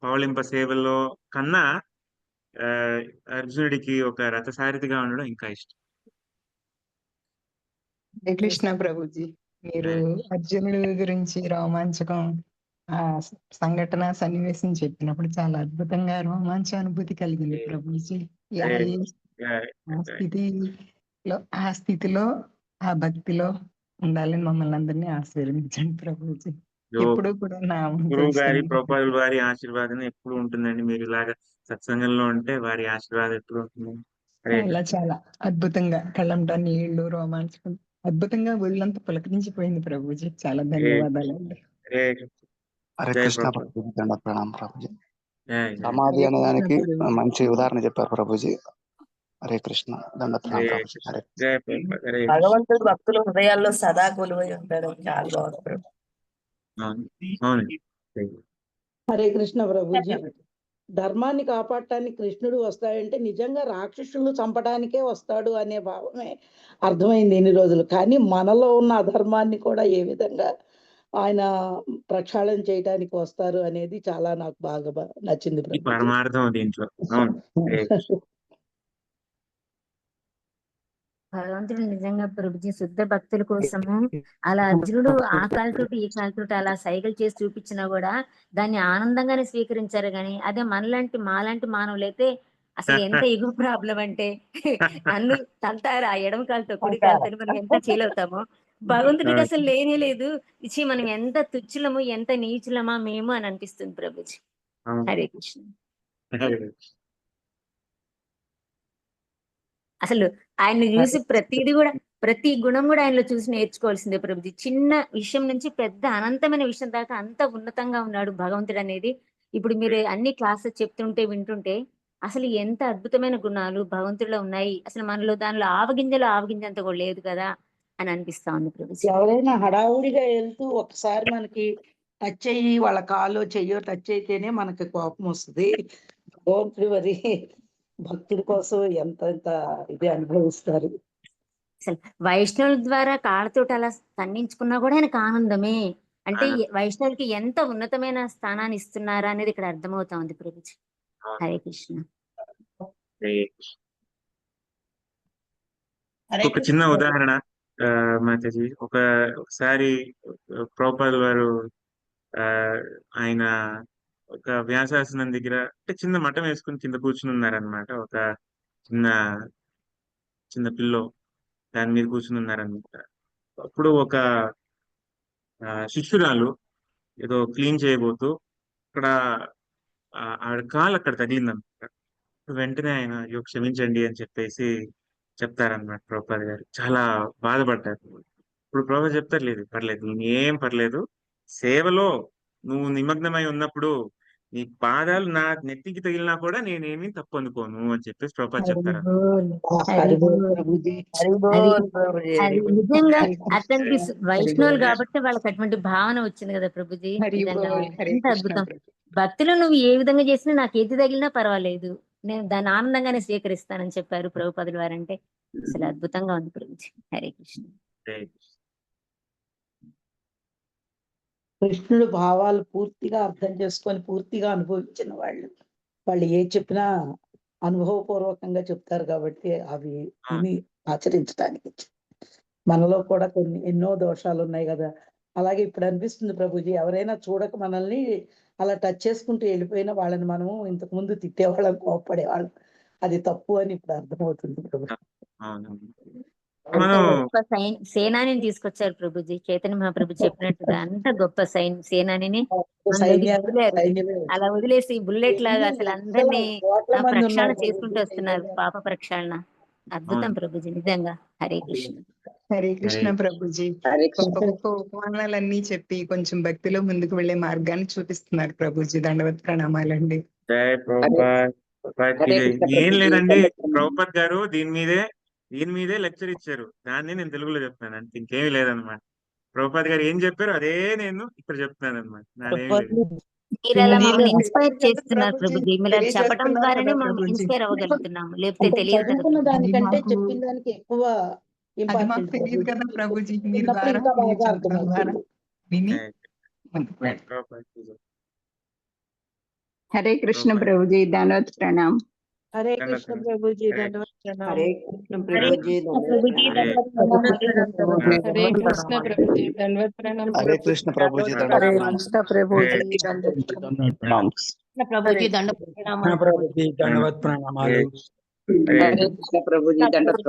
పవళింప సేవల్లో కన్నా అర్జునుడికి ఒక రథసారథిగా ఉండడం ఇంకా ఇష్టం. హరే కృష్ణ ప్రభుజీ. మీరు అర్జునుడి గురించి రోమాంచకం ఆ సంఘటన సన్నివేశం చెప్పినప్పుడు చాలా అద్భుతంగా రోమాంచ అనుభూతి కలిగింది ప్రభుజీ. ఆ స్థితిలో ఆ భక్తిలో ఉండాలని మమ్మల్ని అందరినీ ఆశీర్వదించండి ప్రభుజీ. ఎప్పుడు కూడా గురువు గారి ప్రభుపాదుల వారి ఆశీర్వాదం ఎప్పుడు ఉంటుందండి. మీరు ఇలాగా సత్సంగంలో ఉంటే వారి ఆశీర్వాదం ఎప్పుడు ఉంటుంది. చాలా చాలా అద్భుతంగా కళ్ళంటా నీళ్లు రోమాంచకం అద్భుతంగా ఒళ్ళంతా పులకరించిపోయింది ప్రభుజీ. చాలా ధన్యవాదాలండి. హరే కృష్ణ ప్రభుజీ. దండ ప్రణామం ప్రభుజీ. సమాధి అనే దానికి మంచి ఉదాహరణ చెప్పారు ప్రభుజీ. హరే కృష్ణ. దండ ప్రణామం ప్రభుజీ. భగవంతుడు భక్తుల హృదయాల్లో సదా కొలువై ఉంటాడు. చాలా బాగుంది. హరే కృష్ణ ప్రభుజీ. ధర్మాన్ని కాపాడటానికి కృష్ణుడు వస్తాడంటే నిజంగా రాక్షసులు చంపడానికే వస్తాడు అనే భావమే అర్థమైంది ఇన్ని రోజులు. కానీ మనలో ఉన్న అధర్మాన్ని కూడా ఏ విధంగా ఆయన ప్రక్షాళన చేయడానికి వస్తారు అనేది చాలా నాకు బాగా నచ్చింది పరమార్థం దీంట్లో. భగవంతుడు నిజంగా ప్రభుజీ శుద్ధ భక్తుల కోసము అలా అర్జునుడు ఆ కాలుతోటి ఈ కాలుతోటి అలా సైకిల్ చేసి చూపించినా కూడా దాన్ని ఆనందంగానే స్వీకరించారు. కానీ అదే మాలాంటి మానవులైతే అసలు ఎంత ఎగువ ప్రాబ్లం అంటే నన్ను తంతారు ఆ ఎడమ కాలుతో కుడి కాలుతో మనం ఎంత ఫీల్ అవుతామో, భగవంతుడికి అసలు లేనే లేదు. ఇచ్చి మనం ఎంత తుచ్చులము ఎంత నీచులమా మేము అని అనిపిస్తుంది ప్రభుజీ. హరే కృష్ణ. అసలు ఆయన్ని చూసి ప్రతిది కూడా, ప్రతి గుణం కూడా ఆయనలో చూసి నేర్చుకోవాల్సిందే ప్రభుజీ. చిన్న విషయం నుంచి పెద్ద అనంతమైన విషయం దాకా అంత ఉన్నతంగా ఉన్నాడు భగవంతుడు అనేది. ఇప్పుడు మీరు అన్ని క్లాసెస్ చెప్తుంటే వింటుంటే అసలు ఎంత అద్భుతమైన గుణాలు భగవంతుడిలో ఉన్నాయి, అసలు మనలో దానిలో ఆవగింజంత కూడా లేదు కదా అని అనిపిస్తా ఉంది ప్రభుజీ. ఎవరైనా హడావుడిగా వెళ్తూ ఒకసారి మనకి టచ్ అయ్యి వాళ్ళ కాలో చెయ్యో టచ్ అయితేనే మనకి కోపం వస్తుంది. భగవంతుడి మరి భక్తుడి కోసం ఎంత ఇది అనుభవిస్తారు. అసలు వైష్ణవుల ద్వారా కాళ్ళతోటి అలా ఖండించుకున్నా కూడా ఆయనకు ఆనందమే. అంటే వైష్ణవులకి ఎంత ఉన్నతమైన స్థానాన్ని ఇస్తున్నారా అనేది ఇక్కడ అర్థమవుతా ఉంది ప్రభుజీ. హరే కృష్ణ. ఒక చిన్న ఉదాహరణ మాతాజీ, ఒకసారి ప్రభుపాదుల వారు ఆయన ఒక వ్యాసాసనం దగ్గర అంటే చిన్న మఠం వేసుకుని కింద కూర్చుని ఉన్నారనమాట. ఒక చిన్న చిన్న పిల్లో దాని మీద కూర్చుని ఉన్నారనమాట. అప్పుడు ఒక శిష్యురాలు ఏదో క్లీన్ చేయబోతూ అక్కడ ఆవిడ కాలు అక్కడ తగిలిందనమాట. వెంటనే ఆయన అయ్యో క్షమించండి అని చెప్పేసి చెప్తారనమాట ప్రభుపాద గారు. చాలా బాధపడ్డారు. ఇప్పుడు ప్రభు చెప్తారు, లేదు పర్లేదు, ఏం పర్లేదు, సేవలో నువ్వు నిమగ్నమై ఉన్నప్పుడు నీ పాదాలు నా నెత్తికి తగిలినా కూడా నేనేమీ తప్పు అనుకోను అని చెప్పేసి ప్రభుపాద చెప్తారు. అది నిజంగా అతనికి వైష్ణవులు కాబట్టి వాళ్ళకి అటువంటి భావన వచ్చింది కదా ప్రభుజీ. నిజంగా ఎంత అద్భుతం. భక్తులు నువ్వు ఏ విధంగా చేసినా నాకు ఏది తగిలినా పర్వాలేదు, నేను దాన్ని ఆనందంగానే స్వీకరిస్తానని చెప్పారు ప్రభుపాదుల వారంటే. అసలు అద్భుతంగా ఉంది ప్రభుజీ. హరే కృష్ణ. కృష్ణుడు భావాలు పూర్తిగా అర్థం చేసుకొని పూర్తిగా అనుభవించిన వాళ్ళు ఏ చెప్పినా అనుభవపూర్వకంగా చెప్తారు కాబట్టి అవి విని ఆచరించడానికి. మనలో కూడా ఎన్నో దోషాలు ఉన్నాయి కదా. అలాగే ఇప్పుడు అనిపిస్తుంది ప్రభుజీ, ఎవరైనా చూడక మనల్ని అలా టచ్ చేసుకుంటూ వెళ్ళిపోయినా వాళ్ళని మనము ఇంతకు ముందు తిట్టేవాళ్ళం, కోప్పడేవాళ్ళం. అది తప్పు అని ఇప్పుడు అర్థమవుతుంది ప్రభు. అంత గొప్ప సేనాని తీసుకొచ్చారు ప్రభుజీ. చైతన్య మహాప్రభు చెప్పినట్టుగా అంత గొప్ప సేనాని అలా వదిలేసి బుల్లెట్ లాగా అసలు అందరినీ ప్రక్షాళన చేసుకుంటూ వస్తున్నారు. పాప ప్రక్షాళన అద్భుతం ప్రభుజీ నిజంగా. హరే కృష్ణ. హరే కృష్ణ ప్రభుజీ. గొప్ప గొప్ప ఉపమానాలన్నీ చెప్పి కొంచెం భక్తిలో ముందుకు వెళ్లే మార్గాన్ని చూపిస్తున్నారు ప్రభుజీ. దండవత్ ప్రణామాలండి. ఏం లేదండి, ప్రభుపాద్ గారు దీని మీదే లెక్చర్ ఇచ్చారు. దాన్ని నేను తెలుగులో చెప్తాను అంటే ఇంకేమీ లేదనమాట. ప్రభుపాద్ గారు ఏం చెప్పారు అదే నేను ఇక్కడ చెప్తున్నాను అనమాట. మీరు అలా మమ్మల్ని ఇన్స్పైర్ చేస్తున్నారు ప్రభుజీ. మీరు అలా చెప్పడం ద్వారానే మనం ఇన్స్పైర్ అవ్వగలుగుతున్నాము, లేకపోతే తెలియదు కదా. దానికంటే చెప్పిన దానికి ఎక్కువ తెలియదు కదా ప్రభుజీ. మీరు ద్వారా విని హరే కృష్ణ ప్రభుజీ. దండవత్ ప్రణామ్. హరే కృష్ణ ప్రభుజీ. దండవత్ ప్రణామ్. హరే కృష్ణ ప్రభుజీ. హరే కృష్ణ ప్రభుజీ. దండవత్ ప్రణామ్. హరే కృష్ణ ప్రభుజీ. హరే కృష్ణ ప్రభుజీ. ప్రభుజీ దండవత్ ప్రణామాలు. హరే కృష్ణ ప్రభుజీ. దండవత్